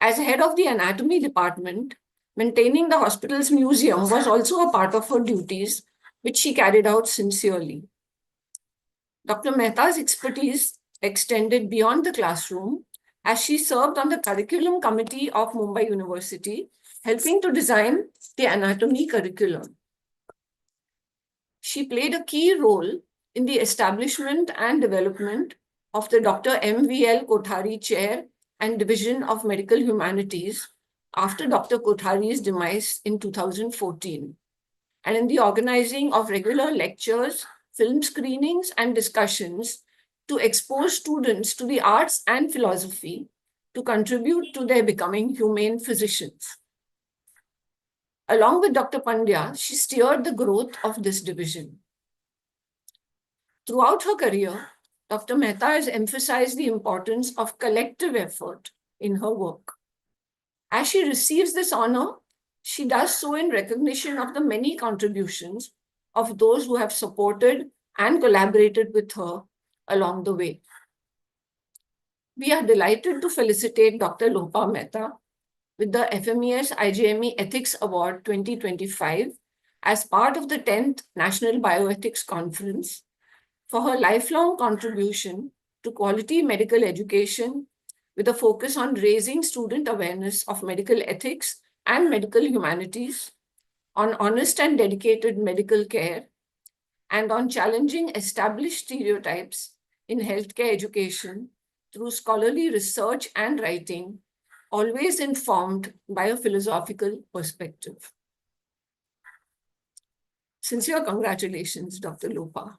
As head of the anatomy department, maintaining the hospital's museum was also a part of her duties, which she carried out sincerely. Dr. Mehta's expertise extended beyond the classroom as she served on the curriculum committee of Mumbai University, helping to design the anatomy curriculum. She played a key role in the establishment and development of the Dr. M.V.L. Kothari Chair and Division of Medical Humanities after Dr. Kothari's demise in 2014, and in the organizing of regular lectures, film screenings, and discussions to expose students to the arts and philosophy to contribute to their becoming humane physicians. Along with Dr. Pandya, she steered the growth of this division. Throughout her career, Dr. Mehta has emphasized the importance of collective effort in her work. As she receives this honor, she does so in recognition of the many contributions of those who have supported and collaborated with her along the way. We are delighted to felicitate Dr. Lopa Mehta with the FMES-IJME Ethics Award 2025 as part of the 10th National Bioethics Conference for her lifelong contribution to quality medical education with a focus on raising student awareness of medical ethics and medical humanities, on honest and dedicated medical care, and on challenging established stereotypes in healthcare education through scholarly research and writing, always informed by a philosophical perspective. Sincere congratulations, Dr. Lopa.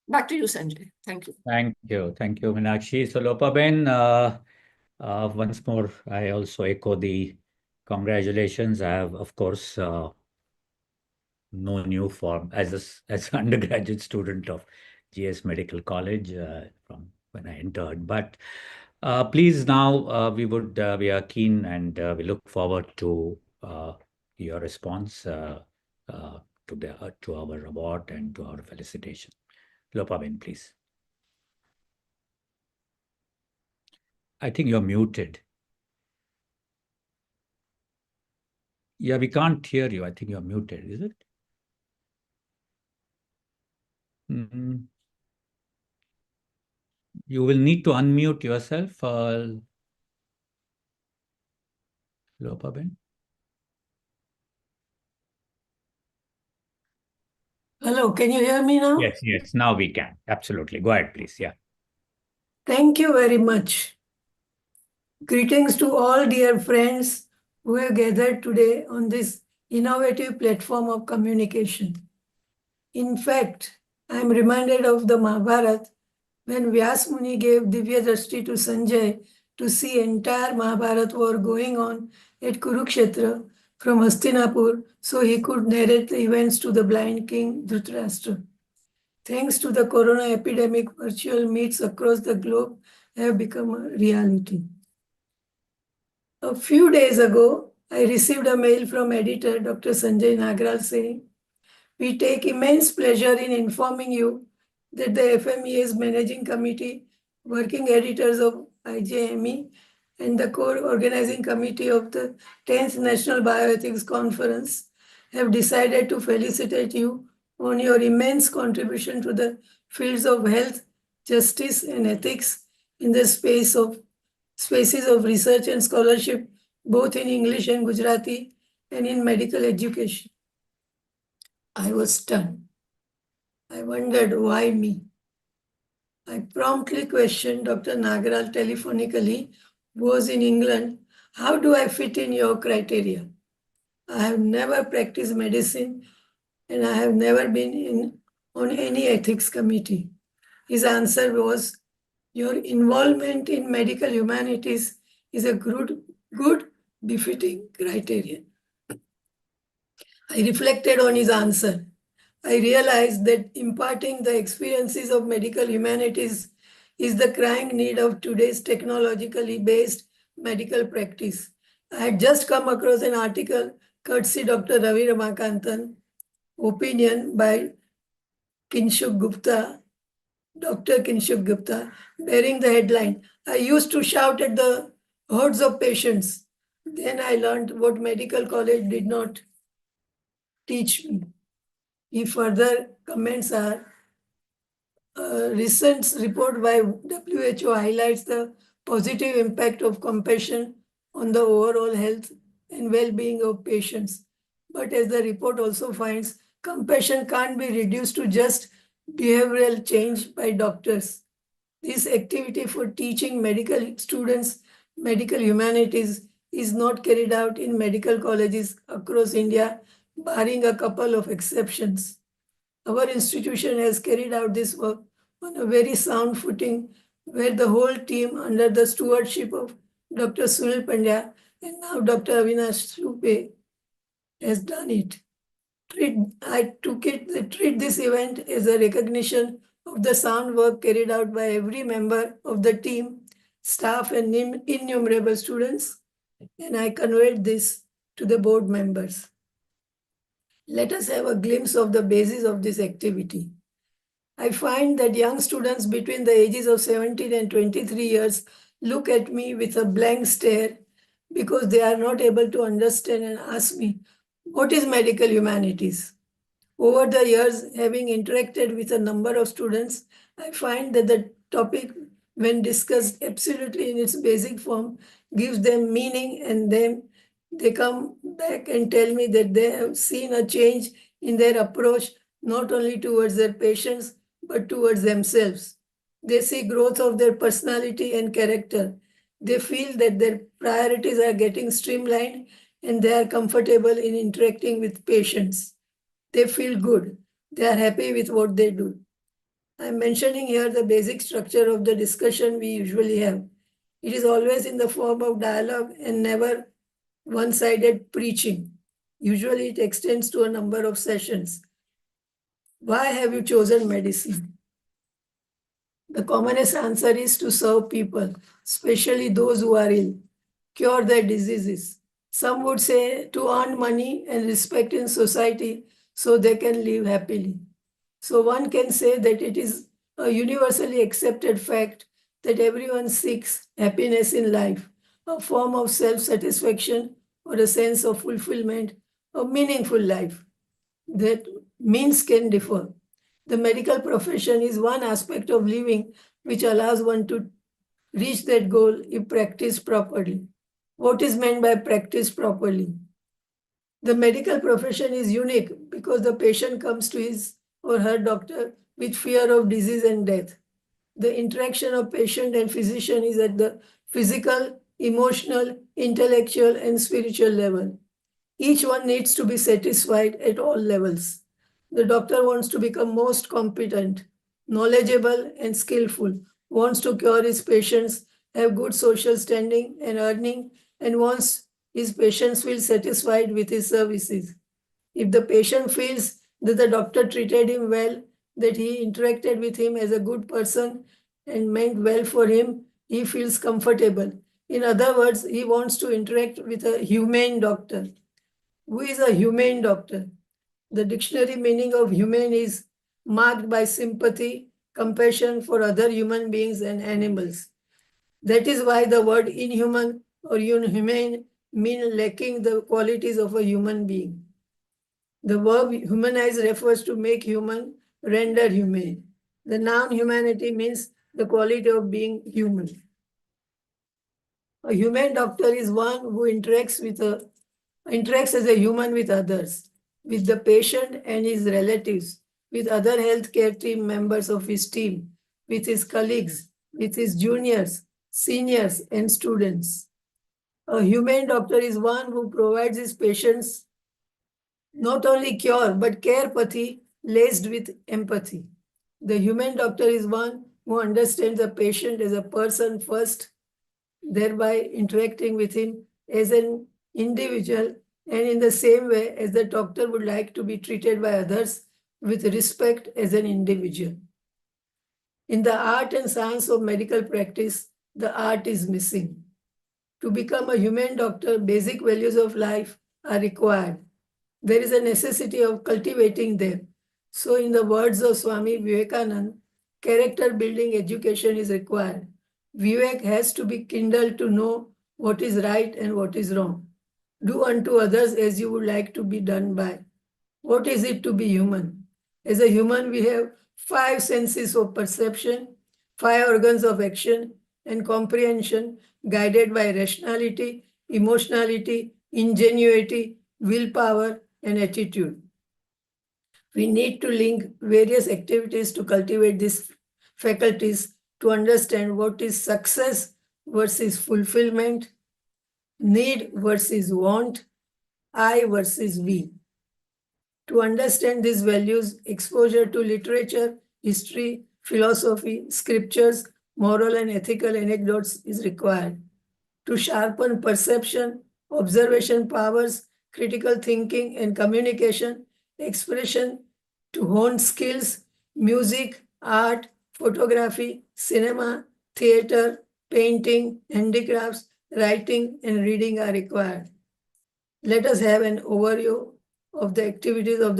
Back to you, Sanjay. Thank you. Thank you. Thank you, Meenakshi. So, Lopa-ben, once more, I also echo the congratulations. I have, of course, known you as an undergraduate student of GS Medical College from when I entered. But please now, we are keen and we look forward to your response to our award and to our felicitation. Lopa-ben, please. I think you're muted. Yeah, we can't hear you. I think you're muted, is it? Mm. You will need to unmute yourself, Lopa Ben. Hello, can you hear me now? Yes, yes, now we can. Absolutely. Go ahead, please. Yeah. Thank you very much. Greetings to all dear friends who have gathered today on this innovative platform of communication. In fact, I am reminded of the Mahabharata when Vyas Muni gave Divya Drashti to Sanjay to see entire Mahabharata war going on at Kurukshetra from Hastinapur so he could narrate the events to the blind king Dhritarashtra. Thanks to the corona epidemic, virtual meets across the globe have become a reality. A few days ago, I received a mail from editor Dr. Sanjay Nagral saying, "We take immense pleasure in informing you that the FMES Managing Committee, working editors of IJME, and the core organizing committee of the 10th National Bioethics Conference have decided to felicitate you on your immense contribution to the fields of health, justice, and ethics in the spaces of research and scholarship, both in English and Gujarati, and in medical education." I was stunned. I wondered why me. I promptly questioned Dr. Nagral telephonically, who was in England. How do I fit in your criteria? I have never practiced medicine and I have never been on any ethics committee. His answer was, your involvement in medical humanities is a good befitting criterion. I reflected on his answer. I realized that imparting the experiences of medical humanities is the crying need of today's technologically based medical practice. I had just come across an article courtesy Dr. Ravi Ramakantan, opinion by Kinshuk Gupta, Dr. Kinshuk Gupta, bearing the headline, "I used to shout at the hordes of patients. Then I learned what medical college did not teach me." He further comments are, a recent report by WHO highlights the positive impact of compassion on the overall health and well-being of patients. But as the report also finds, compassion can't be reduced to just behavioral change by doctors. This activity for teaching medical students medical humanities is not carried out in medical colleges across India, barring a couple of exceptions. Our institution has carried out this work on a very sound footing, where the whole team under the stewardship of Dr. Sunil Pandya and now Dr. Avinash Rupe has done it. I treat this event as a recognition of the sound work carried out by every member of the team, staff, and innumerable students, and I conveyed this to the board members. Let us have a glimpse of the basis of this activity. I find that young students between the ages of 17 and 23 years look at me with a blank stare because they are not able to understand and ask me, what is medical humanities? Over the years, having interacted with a number of students, I find that the topic, when discussed absolutely in its basic form, gives them meaning, and then they come back and tell me that they have seen a change in their approach, not only towards their patients, but towards themselves. They see growth of their personality and character. They feel that their priorities are getting streamlined and they are comfortable in interacting with patients. They feel good. They are happy with what they do. I'm mentioning here the basic structure of the discussion we usually have. It is always in the form of dialogue and never one-sided preaching. Usually it extends to a number of sessions. Why have you chosen medicine? The commonest answer is to serve people, especially those who are ill, cure their diseases. Some would say to earn money and respect in society so they can live happily. So one can say that it is a universally accepted fact that everyone seeks happiness in life, a form of self-satisfaction or a sense of fulfillment or meaningful life. That means can differ. The medical profession is one aspect of living which allows one to reach that goal if practiced properly. What is meant by practice properly? The medical profession is unique because the patient comes to his or her doctor with fear of disease and death. The interaction of patient and physician is at the physical, emotional, intellectual, and spiritual level. Each one needs to be satisfied at all levels. The doctor wants to become most competent, knowledgeable, and skillful, wants to cure his patients, have good social standing and earning, and wants his patients feel satisfied with his services. If the patient feels that the doctor treated him well, that he interacted with him as a good person and meant well for him, he feels comfortable. In other words, he wants to interact with a humane doctor. Who is a humane doctor? The dictionary meaning of humane is marked by sympathy, compassion for other human beings and animals. That is why the word inhuman or inhumane mean lacking the qualities of a human being. The verb humanize refers to make human, render humane. The noun humanity means the quality of being human. A humane doctor is one who interacts as a human with others, with the patient and his relatives, with other healthcare team members of his team, with his colleagues, with his juniors, seniors, and students. A humane doctor is one who provides his patients not only cure, but care pathy laced with empathy. The humane doctor is one who understands the patient as a person first, thereby interacting with him as an individual and in the same way as the doctor would like to be treated by others with respect as an individual. In the art and science of medical practice, the art is missing. To become a humane doctor, basic values of life are required. There is a necessity of cultivating them. So in the words of Swami Vivekananda, character building education is required. Vivek has to be kindled to know what is right and what is wrong. Do unto others as you would like to be done by. What is it to be human? As a human, we have 5 senses of perception, 5 organs of action and comprehension guided by rationality, emotionality, ingenuity, willpower, and attitude. We need to link various activities to cultivate these faculties to understand what is success versus fulfillment, need versus want, I versus we. To understand these values, exposure to literature, history, philosophy, scriptures, moral and ethical anecdotes is required. To sharpen perception, observation powers, critical thinking and communication, expression, to hone skills, music, art, photography, cinema, theater, painting, handicrafts, writing, and reading are required. Let us have an overview of the activities of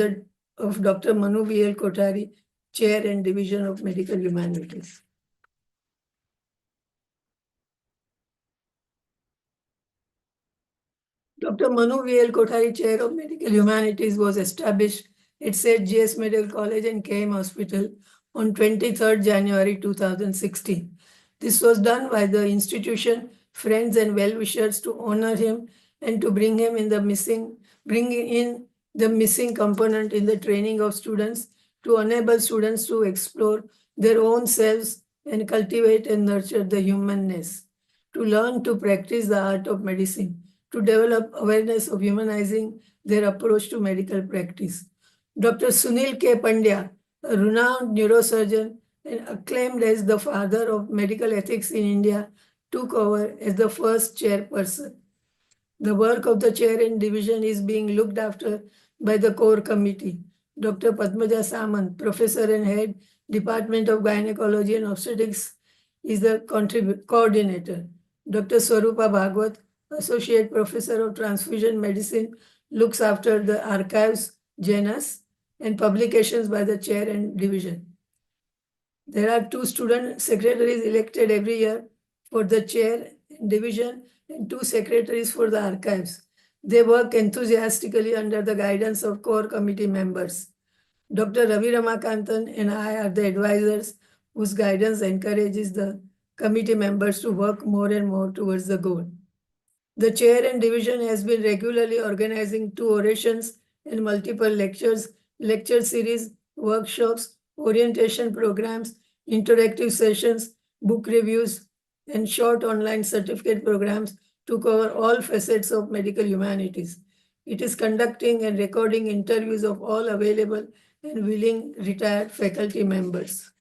Dr. Manu V.L. Kothari, Chair and Division of Medical Humanities. Dr. Manu V.L. Kothari, Chair of Medical Humanities, was established at St. J.S. Medical College and KM Hospital on 23rd January 2016. This was done by the institution, friends and well-wishers to honor him and to bring in the missing component in the training of students to enable students to explore their own selves and cultivate and nurture the humanness, to learn to practice the art of medicine, to develop awareness of humanizing their approach to medical practice. Dr. Sunil K. Pandya, a renowned neurosurgeon and acclaimed as the father of medical ethics in India, took over as the first chairperson. The work of the chair and division is being looked after by the core committee. Dr. Padmaja Samant, professor and head, Department of Gynecology and Obstetrics, is the coordinator. Dr. Swarupa Bhagwat, associate professor of transfusion medicine, looks after the archives, genus, and publications by the chair and division. There are 2 student secretaries elected every year for the chair and division and 2 secretaries for the archives. They work enthusiastically under the guidance of core committee members. Dr. Ravi Ramakantan and I are the advisors whose guidance encourages the committee members to work more and more towards the goal. The chair and division has been regularly organizing 2 orations and multiple lectures, lecture series, workshops, orientation programs, interactive sessions, book reviews, and short online certificate programs to cover all facets of medical humanities. It is conducting and recording interviews of all available and willing retired faculty members.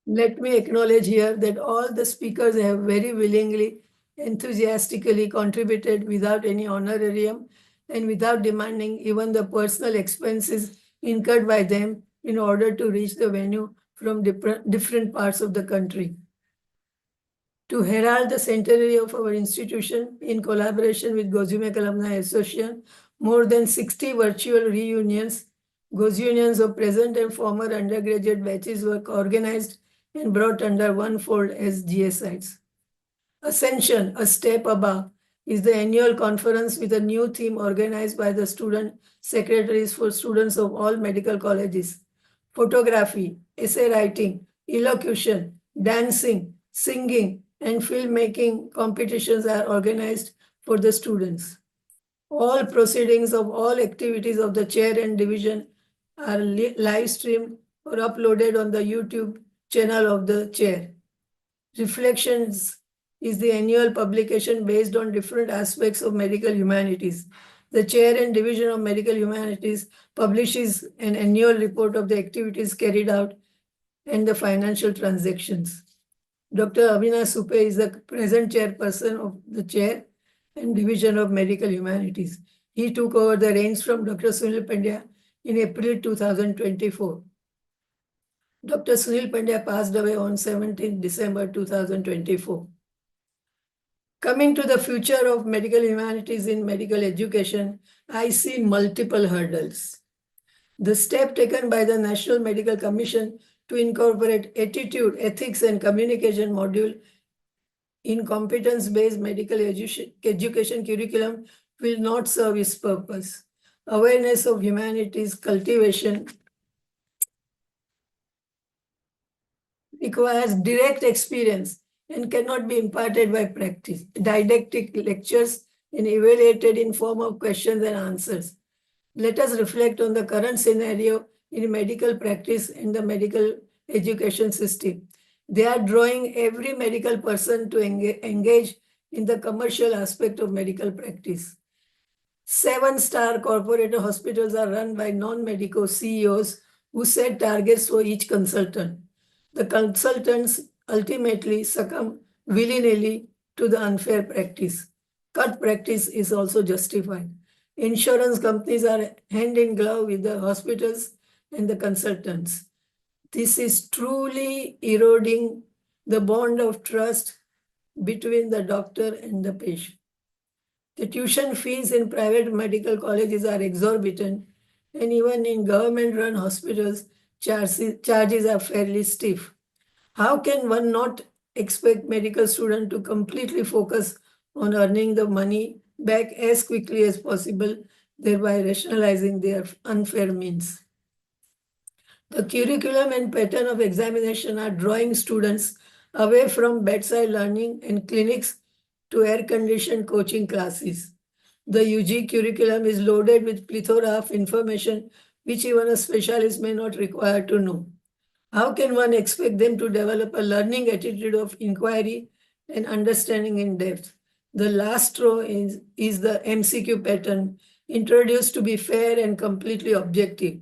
Let me acknowledge here that all the speakers have very willingly, enthusiastically contributed without any honorarium and without demanding even the personal expenses incurred by them in order to reach the venue from different parts of the country. To herald the centenary of our institution, in collaboration with Gozumek Alumni Association, more than 60 virtual reunions, Gozunions of present and former undergraduate batches were organized and brought under one fold as GSIs. Ascension, a step above, is the annual conference with a new theme organized by the student secretaries for students of all medical colleges. Photography, essay writing, elocution, dancing, singing, and filmmaking competitions are organized for the students. All proceedings of all activities of the chair and division are live streamed or uploaded on the YouTube channel of the chair. Reflections is the annual publication based on different aspects of medical humanities. The chair and division of medical humanities publishes an annual report of the activities carried out and the financial transactions. Dr. Avina Supe is the present chairperson of the chair and division of medical humanities. He took over the reins from Dr. Sunil Pandya in April 2024. Dr. Sunil Pandya passed away on 17 December 2024. Coming to the future of medical humanities in medical education, I see multiple hurdles. The step taken by the National Medical Commission to incorporate attitude, ethics, and communication module in competence-based medical education curriculum will not serve its purpose. Awareness of humanities cultivation requires direct experience and cannot be imparted by practice, didactic lectures, and evaluated in form of questions and answers. Let us reflect on the current scenario in medical practice and the medical education system. They are drawing every medical person to engage in the commercial aspect of medical practice. 7-star corporate hospitals are run by non-medico CEOs who set targets for each consultant. The consultants ultimately succumb willy-nilly to the unfair practice. Cut practice is also justified. Insurance companies are hand in glove with the hospitals and the consultants. This is truly eroding the bond of trust between the doctor and the patient. The tuition fees in private medical colleges are exorbitant, and even in government-run hospitals, charges are fairly stiff. How can one not expect medical students to completely focus on earning the money back as quickly as possible, thereby rationalizing their unfair means? The curriculum and pattern of examination are drawing students away from bedside learning and clinics to air-conditioned coaching classes. The UG curriculum is loaded with plethora of information which even a specialist may not require to know. How can one expect them to develop a learning attitude of inquiry and understanding in depth? The last row is the MCQ pattern, introduced to be fair and completely objective.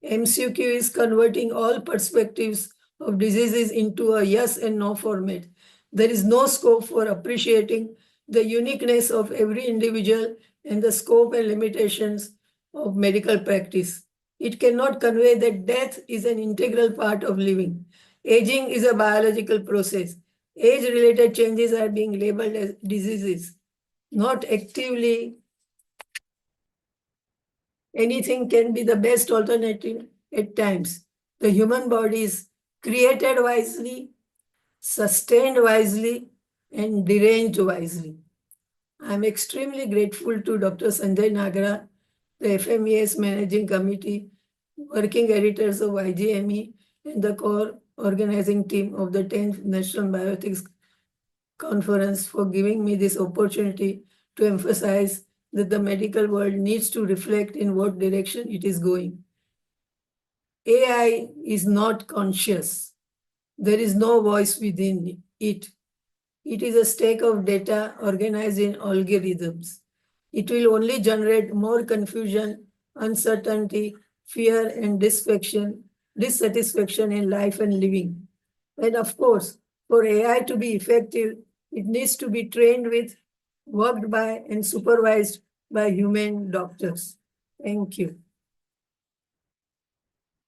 MCQ is converting all perspectives of diseases into a yes and no format. There is no scope for appreciating the uniqueness of every individual and the scope and limitations of medical practice. It cannot convey that death is an integral part of living. Aging is a biological process. Age-related changes are being labeled as diseases, not actively. Anything can be the best alternative at times. The human body is created wisely, sustained wisely, and deranged wisely. I am extremely grateful to Dr. Sanjay Nagara, the FMES Managing Committee, working editors of IJME, and the core organizing team of the 10th National Bioethics Conference for giving me this opportunity to emphasize that the medical world needs to reflect in what direction it is going. AI is not conscious. There is no voice within it. It is a stack of data organized in algorithms. It will only generate more confusion, uncertainty, fear, and dissatisfaction in life and living. And of course, for AI to be effective, it needs to be trained with, worked by, and supervised by human doctors. Thank you.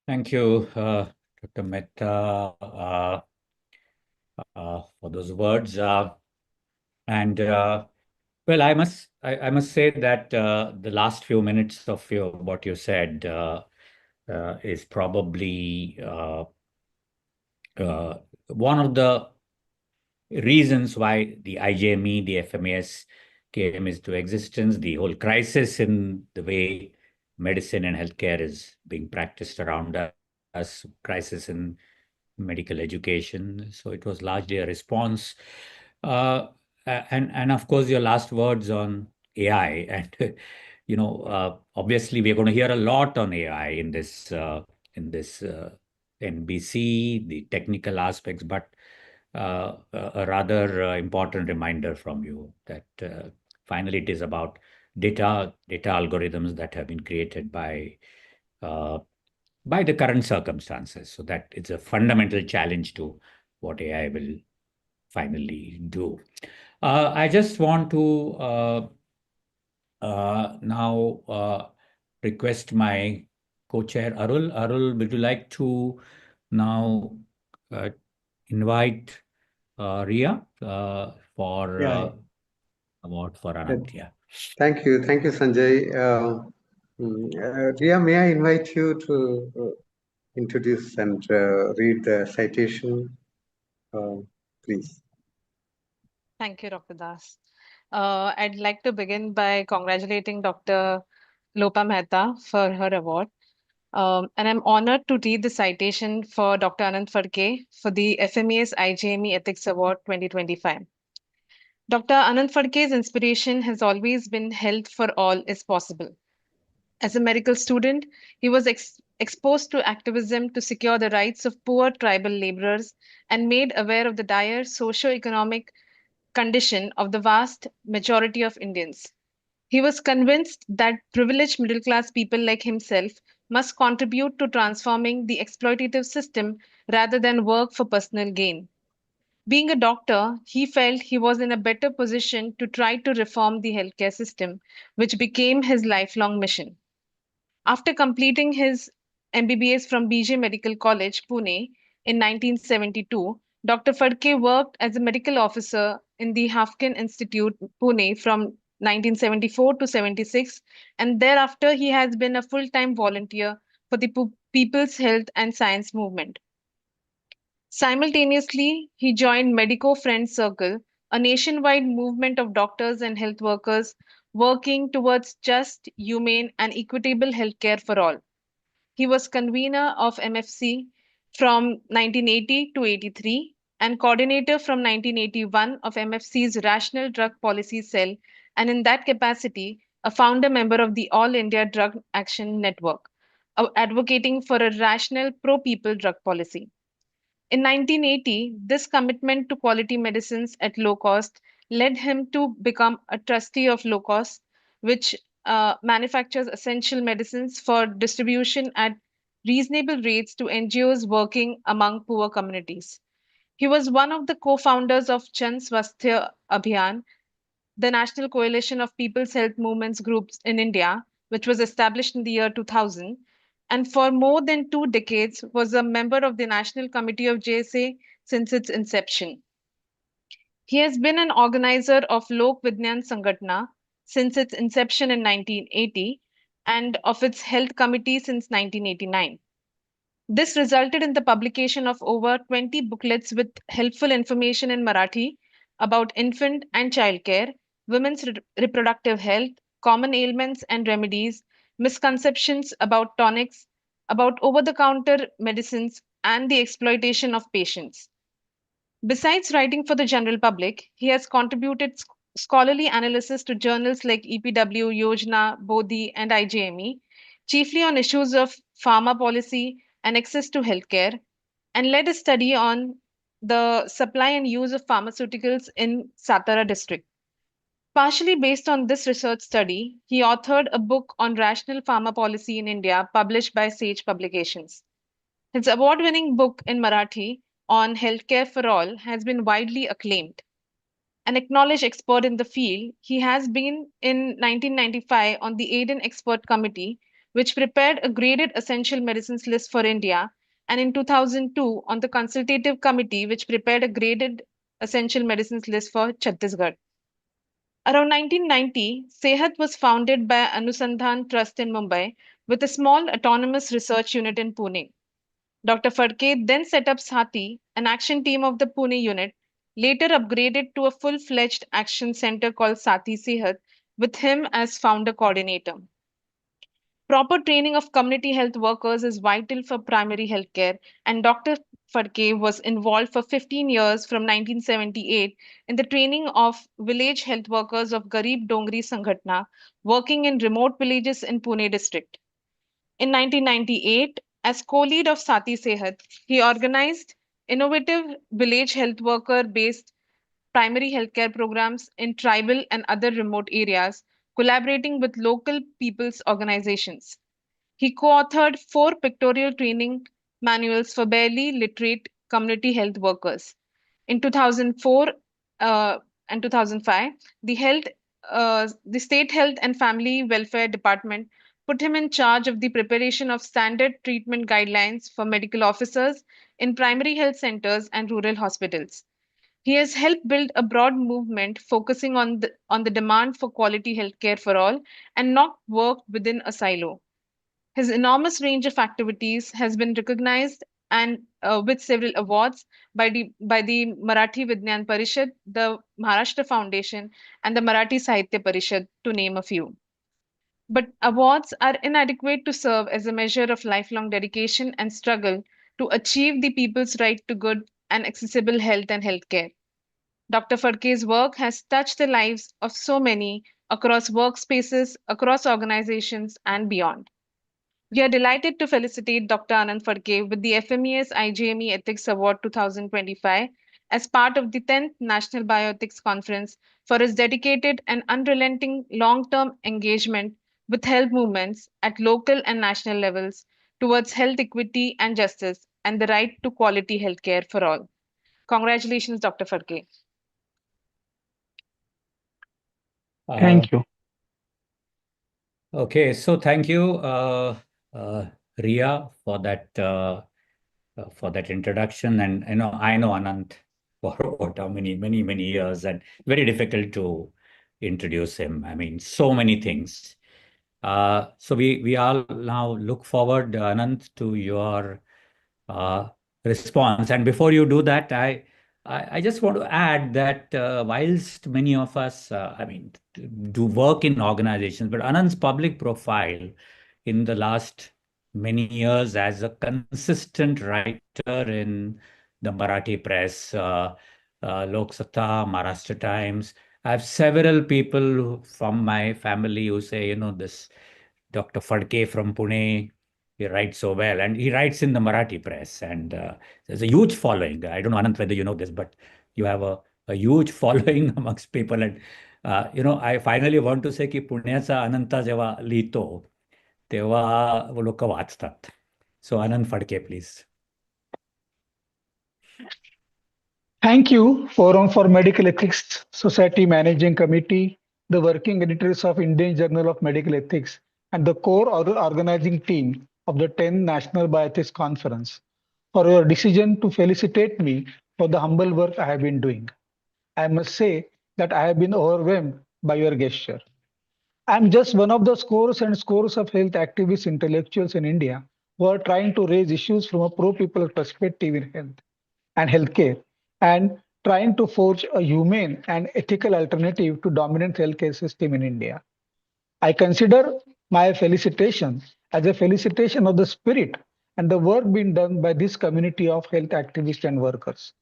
Thank you, Dr. Mehta, for those words. Well, I must say that the last few minutes of what you said is probably one of the reasons why the IJME, the FMES came into existence, the whole crisis in the way medicine and healthcare is being practiced around us, crisis in medical education. So it was largely a response. And of course, your last words on AI. And, obviously, we're going to hear a lot on AI in this NBC, the technical aspects, but a rather important reminder from you that finally it is about data algorithms that have been created by the current circumstances. So that it's a fundamental challenge to what AI will finally do. I just want to now request my co-chair Arul. Arul, would you like to now invite Ria for award for Anant? Yeah. Thank you, Sanjay. Ria, may I invite you to introduce and read the citation, please. Thank you, Dr. Das. I'd like to begin by congratulating Dr. Lopa Mehta for her award. And I'm honored to read the citation for Dr. Anant Phadke for the FMES-IJME Ethics Award 2025. Dr. Anant Phadke's inspiration has always been health for all is possible. As a medical student, he was exposed to activism to secure the rights of poor tribal laborers and made aware of the dire socio-economic condition of the vast majority of Indians. He was convinced that privileged middle class people like himself must contribute to transforming the exploitative system rather than work for personal gain. Being a doctor, he felt he was in a better position to try to reform the healthcare system, which became his lifelong mission. After completing his MBBS from BJ Medical College, Pune, in 1972, Dr. Phadke worked as a medical officer in the Phadke Institute, Pune, from 1974 to 76, and thereafter he has been a full-time volunteer for the People's Health and Science Movement. Simultaneously, he joined Medico Friends Circle, a nationwide movement of doctors and health workers working towards just, humane, and equitable healthcare for all. He was convener of MFC from 1980 to 83 and coordinator from 1981 of MFC's Rational Drug Policy Cell, and in that capacity, a founder member of the All India Drug Action Network, advocating for a rational pro-people drug policy. In 1980, this commitment to quality medicines at low cost led him to become a trustee of LOCOST, which manufactures essential medicines for distribution at reasonable rates to NGOs working among poor communities. He was one of the co-founders of Jan Swasthya Abhiyan, the National Coalition of People's Health Movements groups in India, which was established in the year 2000, and for more than 2 decades was a member of the National Committee of JSA since its inception. He has been an organizer of Lok Vidyan Sangatna since its inception in 1980 and of its health committee since 1989. This resulted in the publication of over 20 booklets with helpful information in Marathi about infant and childcare, women's reproductive health, common ailments and remedies, misconceptions about tonics, about over the counter medicines, and the exploitation of patients. Besides writing for the general public, he has contributed scholarly analysis to journals like EPW, Yojna, Bodhi, and IJME, chiefly on issues of pharma policy and access to healthcare, and led a study on the supply and use of pharmaceuticals in Satara district. Partially based on this research study, he authored a book on rational pharma policy in India published by Sage Publications. His award-winning book in Marathi on healthcare for all has been widely acclaimed. An acknowledged expert in the field, he has been in 1995 on the Aiden Expert Committee, which prepared a graded essential medicines list for India, and in 2002 on the Consultative Committee, which prepared a graded essential medicines list for Chhattisgarh. Around 1990, Sehat was founded by Anusandhan Trust in Mumbai with a small autonomous research unit in Pune. Dr. Phadke then set up Sati, an action team of the Pune unit, later upgraded to a full-fledged action center called Sati Sehat, with him as founder coordinator. Proper training of community health workers is vital for primary healthcare, and Dr. Phadke was involved for 15 years from 1978 in the training of village health workers of Garib Dongri Sanghatna, working in remote villages in Pune district. In 1998, as co-lead of Sati Sehat, he organized innovative village health worker-based primary healthcare programs in tribal and other remote areas, collaborating with local people's organizations. He co-authored 4 pictorial training manuals for barely literate community health workers. In 2004 and 2005, the State Health and Family Welfare Department put him in charge of the preparation of standard treatment guidelines for medical officers in primary health centers and rural hospitals. He has helped build a broad movement focusing on the demand for quality healthcare for all and not worked within a silo. His enormous range of activities has been recognized and with several awards by the Marathi Vignan Parishad, the Maharashtra Foundation, and the Marathi Sahitya Parishad, to name a few. But awards are inadequate to serve as a measure of lifelong dedication and struggle to achieve the people's right to good and accessible health and healthcare. Dr. Phadke's work has touched the lives of so many across workspaces, across organizations, and beyond. We are delighted to felicitate Dr. Anant Phadke with the FMES-IJME Ethics Award 2025 as part of the 10th National Bioethics Conference for his dedicated and unrelenting long-term engagement with health movements at local and national levels towards health equity and justice and the right to quality healthcare for all. Congratulations, Dr. Phadke. Thank you. Okay, so thank you, Ria, for that introduction. And I know Anant for how many years, and very difficult to introduce him. I mean, so many things. So we all now look forward, Anant, to your response. And before you do that, I just want to add that whilst many of us, do work in organizations, but Anant's public profile in the last many years as a consistent writer in the Marathi press, Lok Satta, Maharashtra Times. I have several people from my family who say, this Dr. Phadke from Pune, he writes so well, and he writes in the Marathi press, and there's a huge following. I don't know, Anant, whether you know this, but you have a huge following amongst people. And I finally want to say की पुण्याचा अनंता जेव्हा लिहितो तेव्हा लोक वाचतात. So Anant Phadke, please. Thank you, Forum for Medical Ethics Society Managing Committee, the working editors of Indian Journal of Medical Ethics, and the core organizing team of the 10th National Bioethics Conference for your decision to felicitate me for the humble work I have been doing. I must say that I have been overwhelmed by your gesture. I am just one of the scores and scores of health activist intellectuals in India who are trying to raise issues from a pro-people perspective in health and healthcare, and trying to forge a humane and ethical alternative to dominant healthcare system in India. I consider my felicitation as a felicitation of the spirit and the work being done by this community of health activists and workers.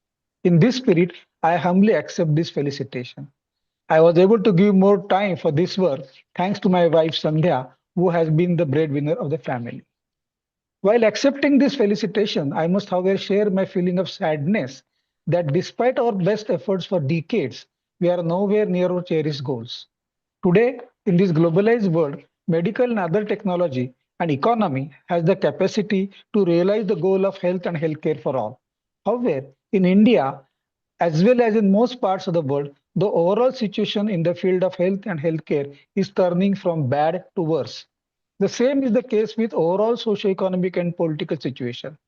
In this spirit, I humbly accept this felicitation. I was able to give more time for this work thanks to my wife Sandhya, who has been the breadwinner of the family. While accepting this felicitation, I must, however, share my feeling of sadness that despite our best efforts for decades, we are nowhere near our cherished goals. Today, in this globalized world, medical and other technology and economy has the capacity to realize the goal of health and healthcare for all. However, in India, as well as in most parts of the world, the overall situation in the field of health and healthcare is turning from bad to worse. The same is the case with overall socio-economic and political situation.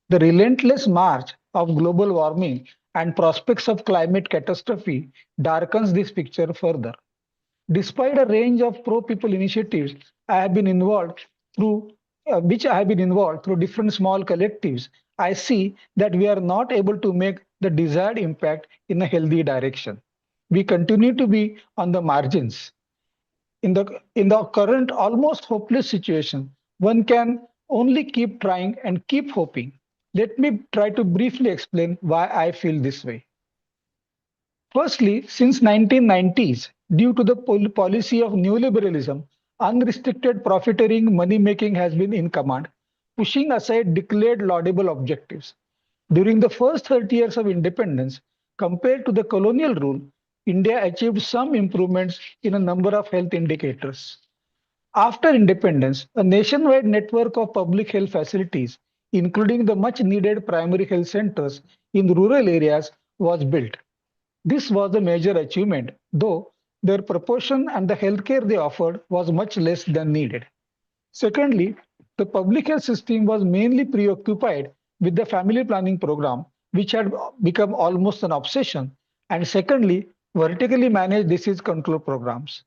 The relentless march of global warming and prospects of climate catastrophe darkens this picture further. Despite a range of pro-people initiatives I have been involved through, which I have been involved through different small collectives, I see that we are not able to make the desired impact in a healthy direction. We continue to be on the margins. In the current almost hopeless situation, one can only keep trying and keep hoping. Let me try to briefly explain why I feel this way. Firstly, since 1990s, due to the policy of neoliberalism, unrestricted profiteering money-making has been in command, pushing aside declared laudable objectives. During the first 30 years of independence, compared to the colonial rule, India achieved some improvements in a number of health indicators. After independence, a nationwide network of public health facilities, including the much-needed primary health centers in rural areas, was built. This was a major achievement, though their proportion and the healthcare they offered was much less than needed. Secondly, the public health system was mainly preoccupied with the family planning program, which had become almost an obsession, and secondly, vertically managed disease control programs.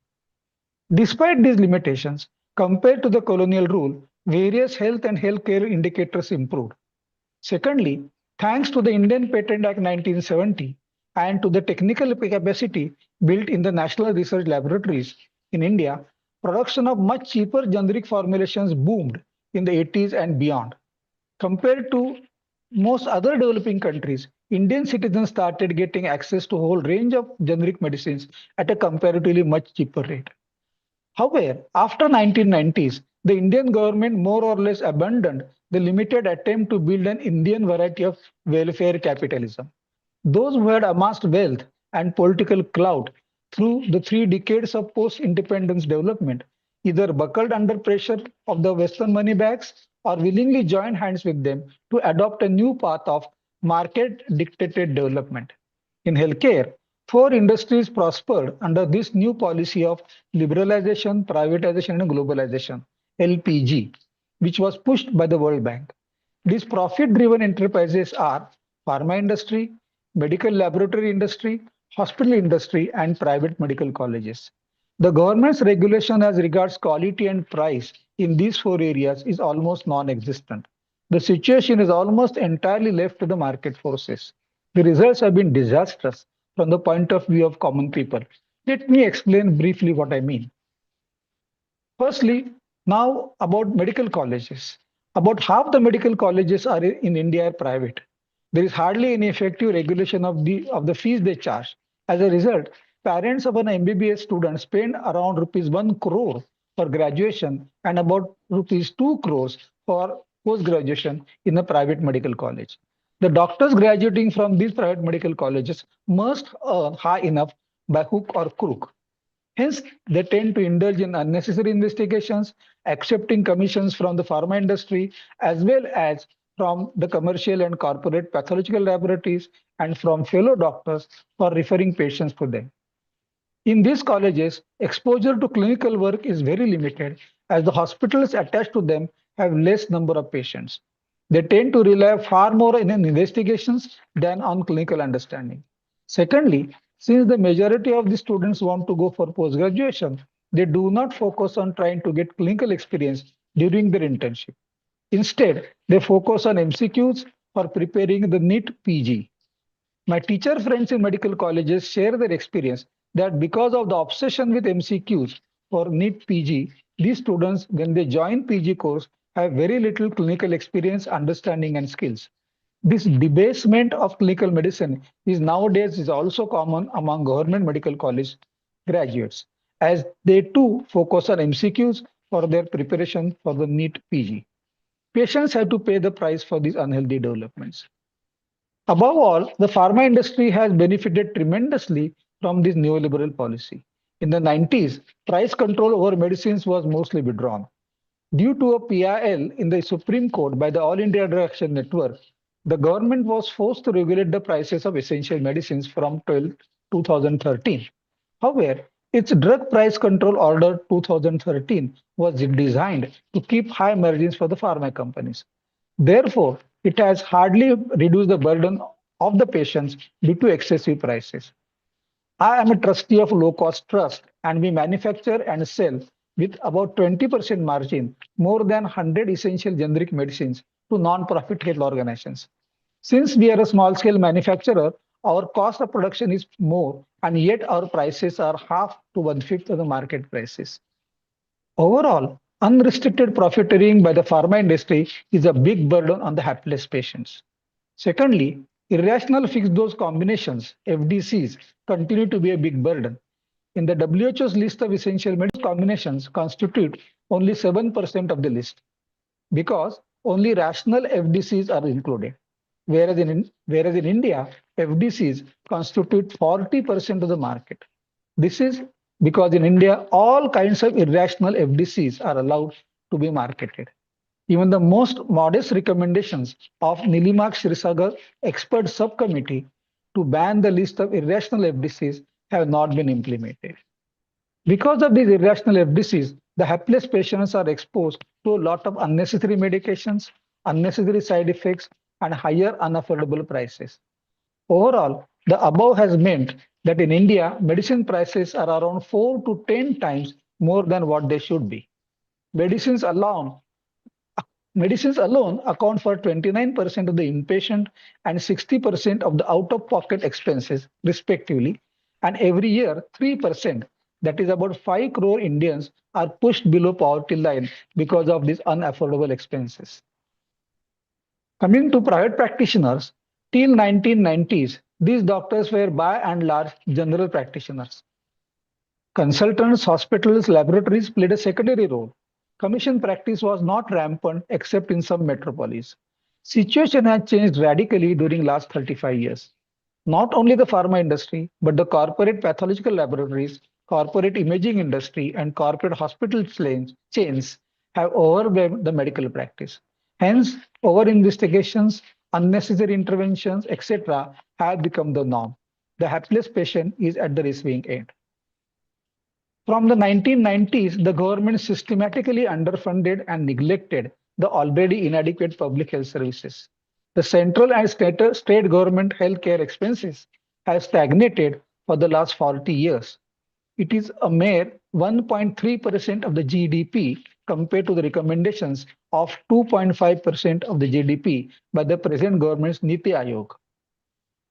Despite these limitations, compared to the colonial rule, various health and healthcare indicators improved. Secondly, thanks to the Indian Patent Act 1970 and to the technical capacity built in the national research laboratories in India, production of much cheaper generic formulations boomed in the 80s and beyond. Compared to most other developing countries, Indian citizens started getting access to a whole range of generic medicines at a comparatively much cheaper rate. However, after 1990s, the Indian government more or less abandoned the limited attempt to build an Indian variety of welfare capitalism. Those who had amassed wealth and political clout through the 3 decades of post-independence development either buckled under pressure of the Western money bags or willingly joined hands with them to adopt a new path of market-dictated development. In healthcare, 4 industries prospered under this new policy of liberalization, privatization, and globalization, LPG, which was pushed by the World Bank. These profit-driven enterprises are pharma industry, medical laboratory industry, hospital industry, and private medical colleges. The government's regulation as regards quality and price in these 4 areas is almost non-existent. The situation is almost entirely left to the market forces. The results have been disastrous from the point of view of common people. Let me explain briefly what I mean. Firstly, now about medical colleges. About half the medical colleges are in India are private. There is hardly any effective regulation of the fees they charge. As a result, parents of an MBBS student spend around rupees 1 crore for graduation and about rupees 2 crores for post-graduation in a private medical college. The doctors graduating from these private medical colleges must earn high enough by hook or crook. Hence, they tend to indulge in unnecessary investigations, accepting commissions from the pharma industry, as well as from the commercial and corporate pathological laboratories and from fellow doctors for referring patients to them. In these colleges, exposure to clinical work is very limited as the hospitals attached to them have less number of patients. They tend to rely far more on investigations than on clinical understanding. Secondly, since the majority of the students want to go for post-graduation, they do not focus on trying to get clinical experience during their internship. Instead, they focus on MCQs for preparing the NEET PG. My teacher friends in medical colleges share their experience that because of the obsession with MCQs for NEET PG, these students, when they join PG course, have very little clinical experience, understanding, and skills. This debasement of clinical medicine is nowadays is also common among government medical college graduates, as they too focus on MCQs for their preparation for the NEET PG. Patients have to pay the price for these unhealthy developments. Above all, the pharma industry has benefited tremendously from this neoliberal policy. In the 90s, price control over medicines was mostly withdrawn. Due to a PIL in the Supreme Court by the All India Drug Action Network, the government was forced to regulate the prices of essential medicines from 2013. However, its drug price control order 2013 was designed to keep high margins for the pharma companies. Therefore, it has hardly reduced the burden of the patients due to excessive prices. I am a trustee of low-cost trust, and we manufacture and sell with about 20% margin more than 100 essential generic medicines to non-profit health organizations. Since we are a small-scale manufacturer, our cost of production is more, and yet our prices are half to one-fifth of the market prices. Overall, unrestricted profiteering by the pharma industry is a big burden on the hapless patients. Secondly, irrational fixed dose combinations, FDCs, continue to be a big burden. In the WHO's list of essential medicine combinations constitute only 7% of the list because only rational FDCs are included. Whereas in India, FDCs constitute 40% of the market. This is because in India, all kinds of irrational FDCs are allowed to be marketed. Even the most modest recommendations of Nilimak Shrisagar expert subcommittee to ban the list of irrational FDCs have not been implemented. Because of these irrational FDCs, the hapless patients are exposed to a lot of unnecessary medications, unnecessary side effects, and higher unaffordable prices. Overall, the above has meant that in India, medicine prices are around 4 to 10 times more than what they should be. Medicines alone account for 29% of the inpatient and 60% of the out-of-pocket expenses, respectively. And every year, 3%, that is about 5 crore Indians, are pushed below poverty line because of these unaffordable expenses. Coming to private practitioners, till 1990s, these doctors were by and large general practitioners. Consultants, hospitals, laboratories played a secondary role. Commission practice was not rampant except in some metropolis. Situation has changed radically during last 35 years. Not only the pharma industry, but the corporate pathological laboratories, corporate imaging industry, and corporate hospital chains have overwhelmed the medical practice. Hence, over-investigations, unnecessary interventions, etc. have become the norm. The hapless patient is at the receiving end. From the 1990s, the government systematically underfunded and neglected the already inadequate public health services. The central and state government healthcare expenses have stagnated for the last 40 years. It is a mere 1.3% of the GDP compared to the recommendations of 2.5% of the GDP by the present government's Niti Aayog.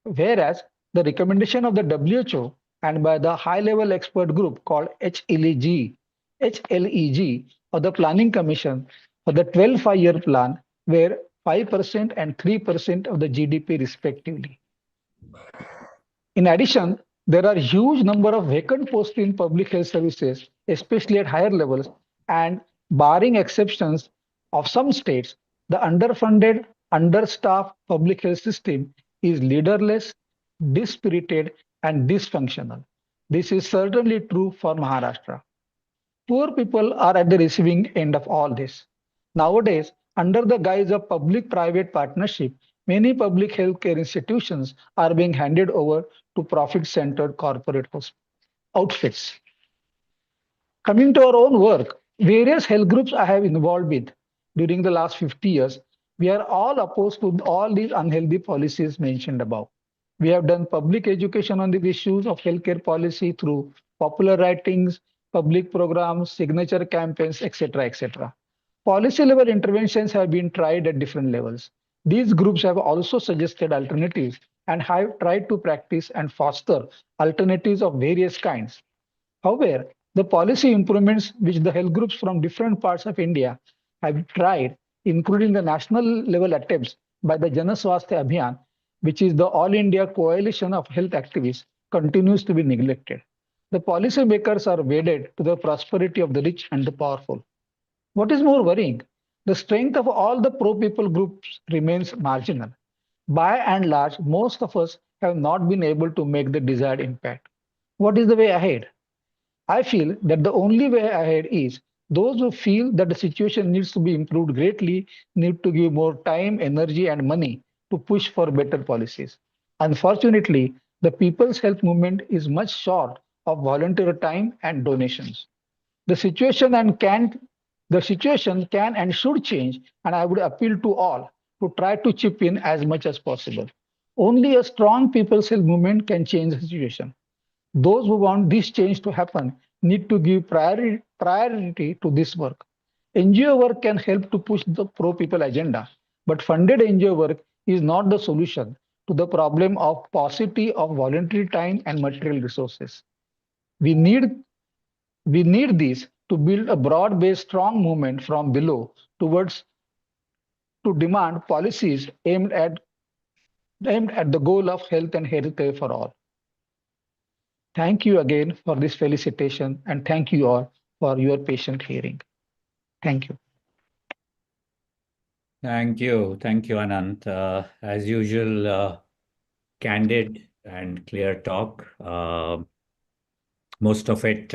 Whereas the recommendation of the WHO and by the high-level expert group called HLEG, or the Planning Commission for the 12 5-year plan were 5% and 3% of the GDP respectively. In addition, there are huge number of vacant posts in public health services, especially at higher levels, and barring exceptions of some states, the underfunded, understaffed public health system is leaderless, dispirited, and dysfunctional. This is certainly true for Maharashtra. Poor people are at the receiving end of all this. Nowadays, under the guise of public-private partnership, many public healthcare institutions are being handed over to profit-centered corporate outfits. Coming to our own work, various health groups I have involved with during the last 50 years, we are all opposed to all these unhealthy policies mentioned above. We have done public education on the issues of healthcare policy through popular writings, public programs, signature campaigns, etc., etc. Policy level interventions have been tried at different levels. These groups have also suggested alternatives and have tried to practice and foster alternatives of various kinds. However, the policy improvements which the health groups from different parts of India have tried, including the national level attempts by the Jan Swasthya Abhiyan, which is the All India Coalition of Health Activists, continues to be neglected. The policymakers are wedded to the prosperity of the rich and the powerful. What is more worrying, the strength of all the pro-people groups remains marginal. By and large, most of us have not been able to make the desired impact. What is the way ahead? I feel that the only way ahead is those who feel that the situation needs to be improved greatly need to give more time, energy, and money to push for better policies. Unfortunately, the People's Health Movement is much short of volunteer time and donations. The situation can and should change, and I would appeal to all to try to chip in as much as possible. Only a strong People's Health Movement can change the situation. Those who want this change to happen need to give priority to this work. NGO work can help to push the pro-people agenda, but funded NGO work is not the solution to the problem of paucity of voluntary time and material resources. We need this to build a broad-based strong movement from below towards to demand policies aimed at the goal of health and healthcare for all. Thank you again for this felicitation, and thank you all for your patient hearing. Thank you. Thank you. Thank you, Anant. As usual, candid and clear talk. Most of it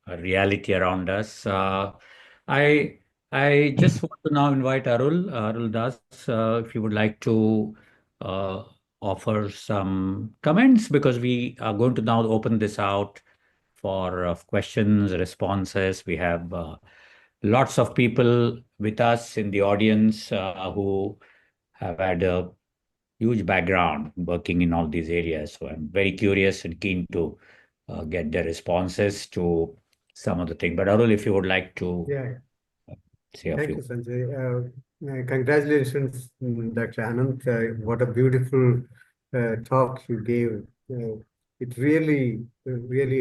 reality around us. I just want to now invite Arul Das, if you would like to offer some comments, because we are going to now open this out for questions, responses. We have lots of people with us in the audience who have had a huge background working in all these areas. So I'm very curious and keen to get their responses to some of the things. But Arul, if you would like to say a Thank few. you, Sanjay. Congratulations, Dr. Anant. What a beautiful talk you gave. It really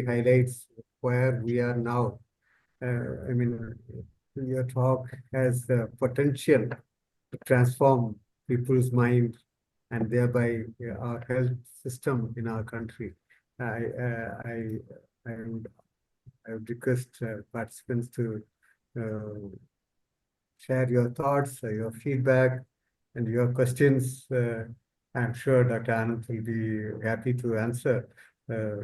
highlights where we are now. I mean, your talk has the potential to transform people's mind and thereby our health system in our country. I would request participants to share your thoughts, your feedback, and your questions. I'm sure Dr. Anant will be happy to answer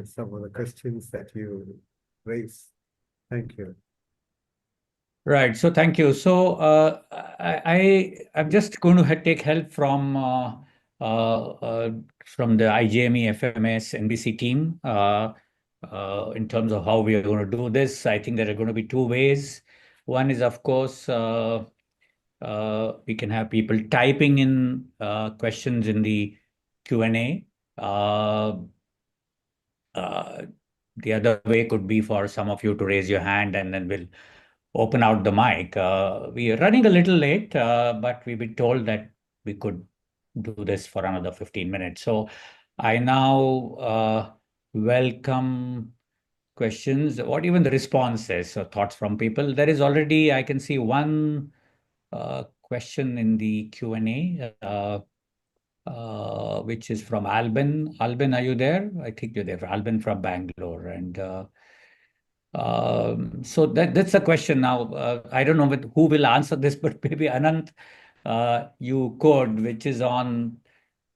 some of the questions that you raise. Thank you. Right. So thank you. So I'm just going to take help from the IJME FMS NBC team in terms of how we are going to do this. I think there are going to be two ways. One is, of course, we can have people typing in questions in the Q&A. The other way could be for some of you to raise your hand, and then we'll open out the mic. We are running a little late, but we've been told that we could do this for another 15 minutes. So I now welcome questions or even the responses or thoughts from people. There is already, I can see one question in the Q&A, which is from Albin. Albin, are you there? I think you're there. Albin from Bangalore. And so that's a question now. I don't know who will answer this, but maybe Anant, you could, which is on,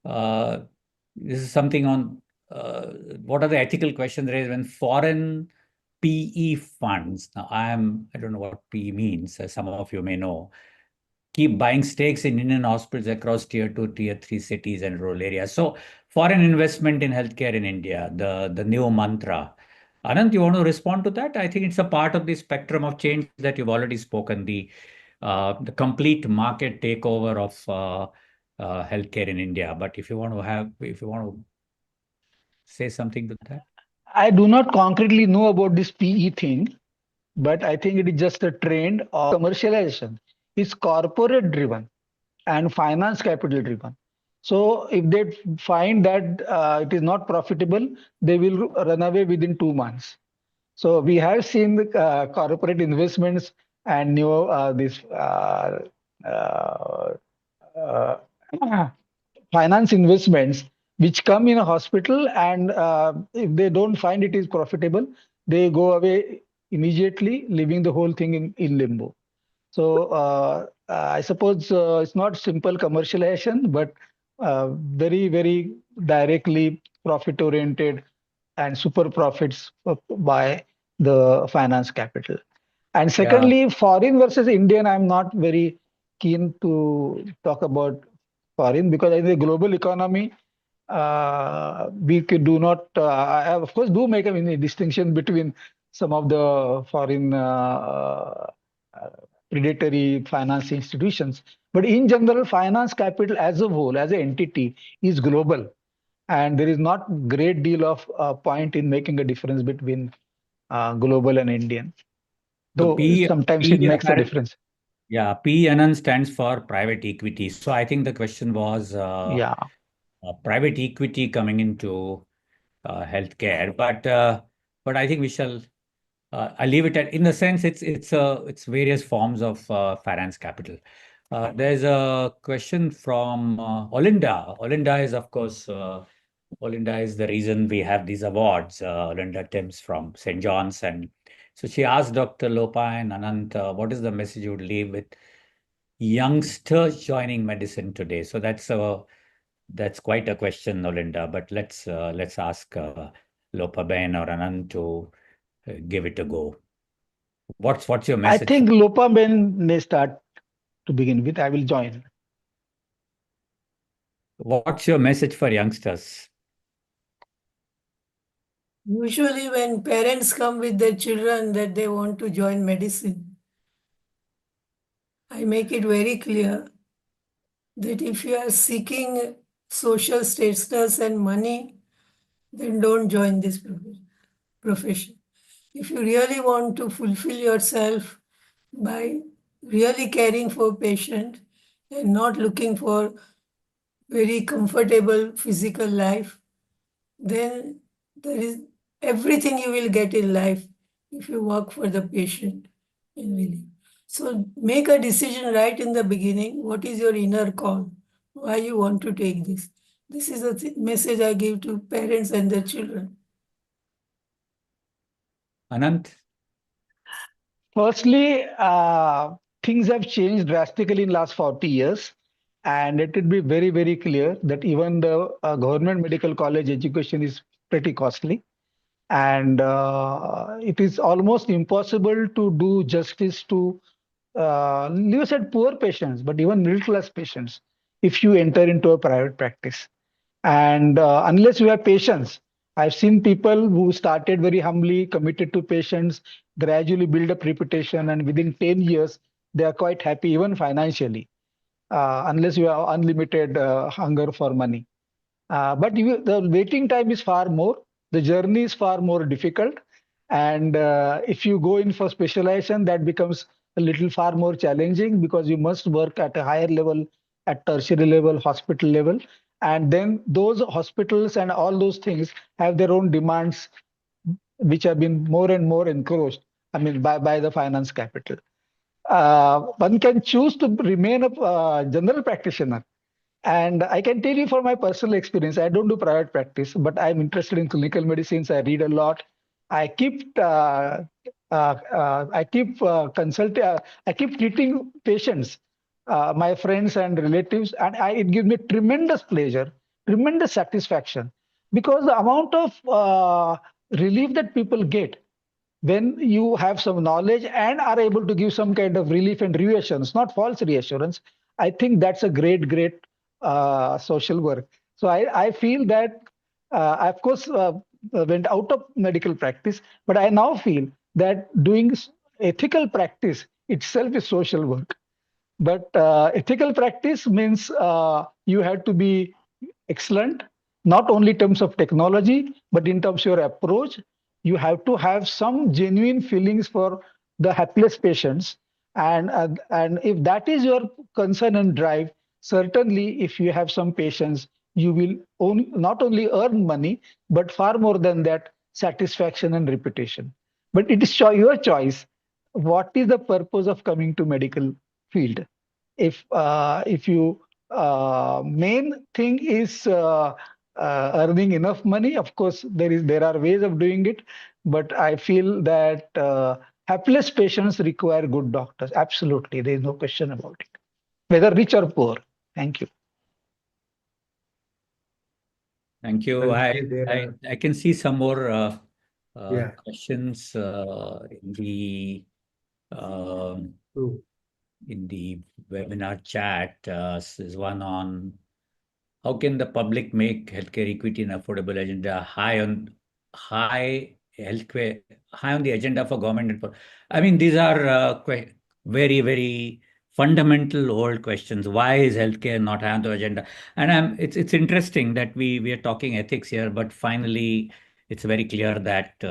this is something on what are the ethical questions raised when foreign PE funds, now I don't know what PE means, as some of you may know, keep buying stakes in Indian hospitals across tier 2, tier 3 cities and rural areas. So foreign investment in healthcare in India, the new mantra. Anant, you want to respond to that? I think it's a part of the spectrum of change that you've already spoken, the complete market takeover of healthcare in India. But if you want to say something to that. I do not concretely know about this PE thing, but I think it is just a trend of commercialization. It's corporate driven and finance capital driven. So if they find that it is not profitable, they will run away within 2 months. So we have seen the corporate investments and new this uh, finance investments which come in a hospital, and if they don't find it is profitable, they go away immediately, leaving the whole thing in limbo. So I suppose it's not simple commercialization, but very, very directly profit oriented and super profits by the finance capital. And secondly, foreign versus Indian, I'm not very keen to talk about foreign, because in the global economy, we do not, I of course, do make a distinction between some of the foreign predatory finance institutions. But in general, finance capital as a whole, as an entity, is global. And there is not great deal of point in making a difference between global and Indian, So though sometimes it makes a difference. Yeah, Anant stands for private equity. So I think the question was Yeah. private equity coming into healthcare, but I think we shall. I leave it at, in the sense it's various forms of finance capital. There's a question from Olinda. Olinda is, of course, Olinda is the reason we have these awards. Olinda Timms from St. John's, and so she asked Dr. Lopa and Anant, what is the message you would leave with youngsters joining medicine today? So that's quite a question, Olinda. But let's ask Lopa Ben or Anant to give it a go. What's your I message? think Lopa Ben may start to begin with. I will join. What's your message for youngsters? Usually when parents come with their children that they want to join medicine, I make it very clear that if you are seeking social status and money, then don't join this profession. If you really want to fulfill yourself by really caring for patient and not looking for very comfortable physical life, then there is everything you will get in life if you work for the patient and really. So make a decision right in the beginning. What is your inner call? Why you want to take this? This is the message I give to parents and their children. Anant? Firstly, things have changed drastically in last 40 years. And it would be very, very clear that even the government medical college education is pretty costly. And it is almost impossible to do justice to, you said poor patients, but even middle class patients, if you enter into a private practice. And unless you have patience, I've seen people who started very humbly, committed to patients, gradually build up reputation, and within 10 years, they are quite happy, even financially, unless you have unlimited hunger for money. But the waiting time is far more, the journey is far more difficult. And if you go in for specialization, that becomes a little far more challenging, because you must work at a higher level, at tertiary level, hospital level. And then those hospitals and all those things have their own demands, which have been more and more encroached, by the finance capital. One can choose to remain a general practitioner. And I can tell you from my personal experience, I don't do private practice, but I'm interested in clinical medicines. I read a lot. I keep consulting. I keep treating patients, my friends and relatives, and it gives me tremendous pleasure, tremendous satisfaction, because the amount of relief that people get when you have some knowledge and are able to give some kind of relief and reassurance, not false reassurance, I think that's a great, great social work. So I feel that I, of course, went out of medical practice, but I now feel that doing ethical practice itself is social work. But ethical practice means you have to be excellent, not only in terms of technology, but in terms of your approach. You have to have some genuine feelings for the hapless patients. And if that is your concern and drive, certainly if you have some patience, you will not only earn money, but far more than that, satisfaction and reputation. But it is your choice. What is the purpose of coming to medical field? If you main thing is earning enough money, of course there are ways of doing it, but I feel that hapless patients require good doctors. Absolutely, there is no question about it, whether rich or poor. Thank you. Thank you. I can see some more Yeah. questions um, in the webinar chat. There's one on how can the public make healthcare equity and affordable agenda high on the agenda for government and for. I mean, these are very, very fundamental old questions. Why is healthcare not high on the agenda? And it's interesting that we are talking ethics here, but finally it's very clear that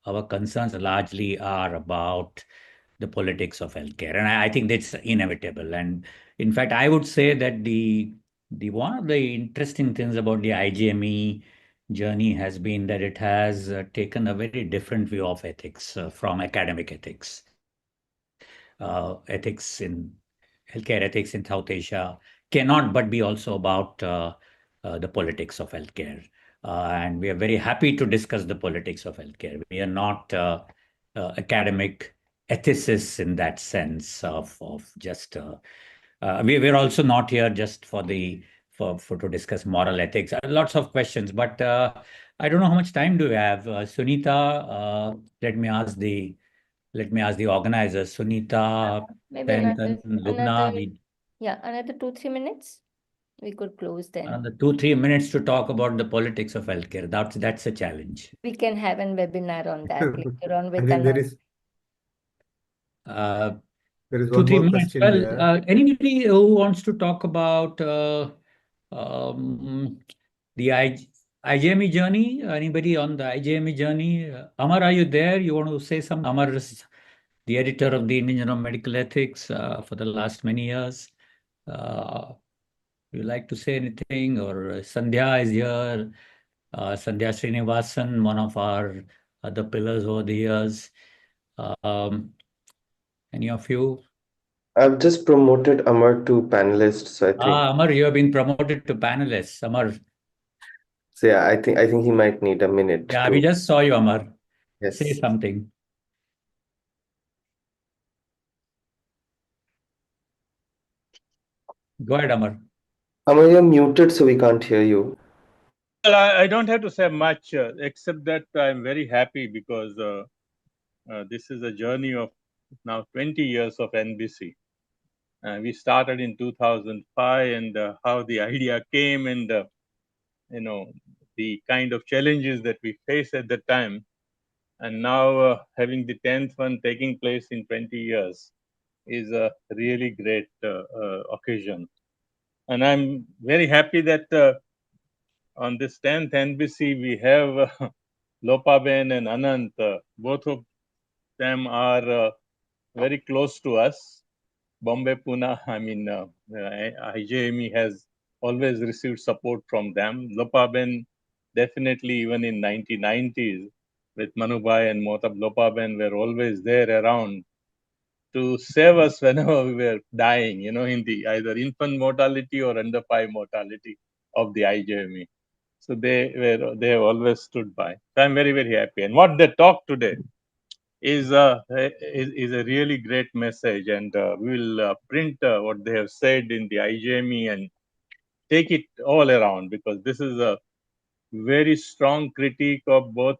our concerns largely are about the politics of healthcare, and I think that's inevitable. And in fact, I would say that the one of the interesting things about the IJME journey has been that it has taken a very different view of ethics from academic ethics. Ethics in healthcare ethics in South Asia cannot but be also about the politics of healthcare. And we are very happy to discuss the politics of healthcare. We are not academic ethicists in that sense of just. We're also not here just for to discuss moral ethics. Lots of questions, but I don't know how much time do we have. Sunita, let me ask the organizers. Sunita, Maybe Lubna, another 2-3 minutes. We could close then. Another 2-3 minutes to talk about the politics of healthcare. That's a challenge. We can have a webinar on that later on with Again, Anant. there is 2-3 one more minutes. question Well, here. anybody who wants to talk about the IJME journey? Anybody on the IJME journey? Amar, are you there? You want to say something? Amar is the editor of the Indian Journal of Medical Ethics for the last many years. Would you like to say anything? Or Sandhya is here. Sandhya Srinivasan, one of our other pillars over the years. Any of you? I've just promoted Amar to panelist, so I think. Amar, you have been promoted to panelist. Amar. So yeah, I think he might need a minute. Yeah, we just saw you, Amar. Yes. Say something. Go ahead, Amar. Amar, you're muted, so we can't hear you. Well, I don't have to say much, except that I'm very happy because this is a journey of now 20 years of NBC. We started in 2005, and how the idea came, and the kind of challenges that we faced at the time, and now having the 10th one taking place in 20 years is a really great occasion. And I'm very happy that on this 10th NBC we have Lopa and Anant. Both of them are very close to us. Bombay, Pune, IJME has always received support from them. Lopa definitely even in 1990s with Manubhai and Mohtab Lopa were always there around to save us whenever we were dying, in the either infant mortality or under 5 mortality of the IJME. So they have always stood by. So I'm very, very happy. And what they talk today is a really great message, and we will print what they have said in the IJME and take it all around, because this is a very strong critique of both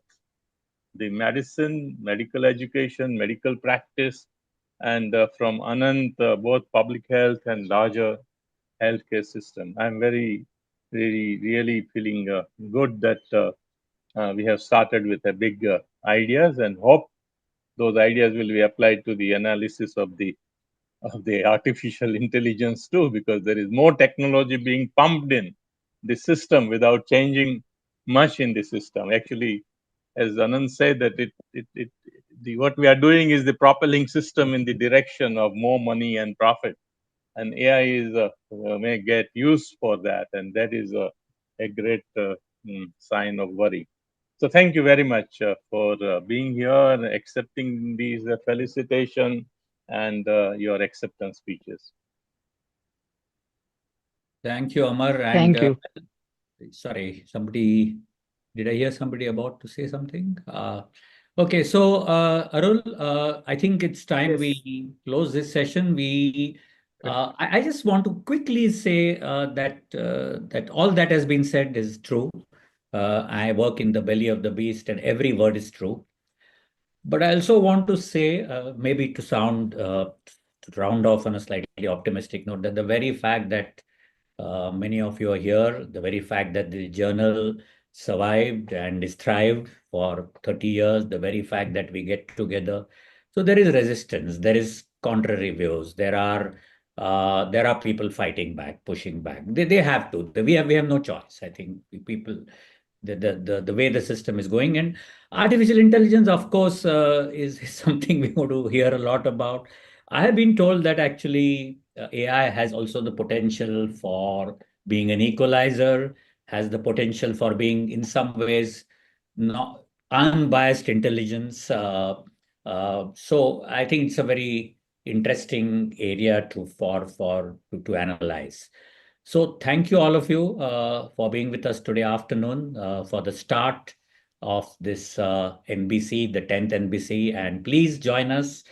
the medicine, medical education, medical practice, and from Anant, both public health and larger healthcare system. I'm really feeling good that we have started with a big ideas, and hope those ideas will be applied to the analysis of the artificial intelligence too, because there is more technology being pumped in the system without changing much in the system. Actually, as Anand said, that what we are doing is the propelling system in the direction of more money and profit. and AI is may get used for that, and that is a great sign of worry. So thank you very much for being here, accepting these felicitation and your acceptance speeches. Thank you, Amar. And Thank you. sorry, did I hear somebody about to say something? Okay, so Arul, I think it's time we close this session. I just want to quickly say that all that has been said is true. I work in the belly of the beast, and every word is true. But I also want to say, maybe to round off on a slightly optimistic note, that the very fact that many of you are here, the very fact that the journal survived and is thrived for 30 years, the very fact that we get together. So there is resistance, there is contrary views, there are people fighting back, pushing back. They have to. We have no choice. I think people, the way the system is going, and artificial intelligence, of course, is something we want to hear a lot about. I have been told that actually AI has also the potential for being an equalizer, has the potential for being, in some ways, not unbiased intelligence. So I think it's a very interesting area to analyze. So thank you all of you for being with us today afternoon for the start of this NBC, the 10th NBC, and please join us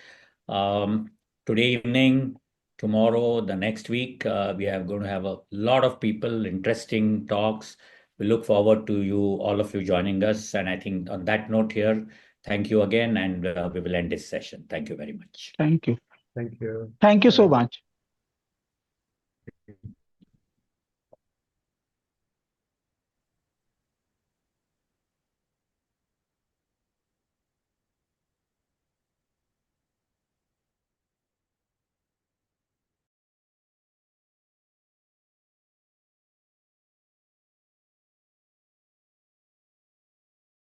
today evening, tomorrow, the next week. We are going to have a lot of people, interesting talks. We look forward to all of you joining us. And I think on that note here, thank you again, and we will end this session. Thank you very much. Thank you. Thank you. Thank you so much.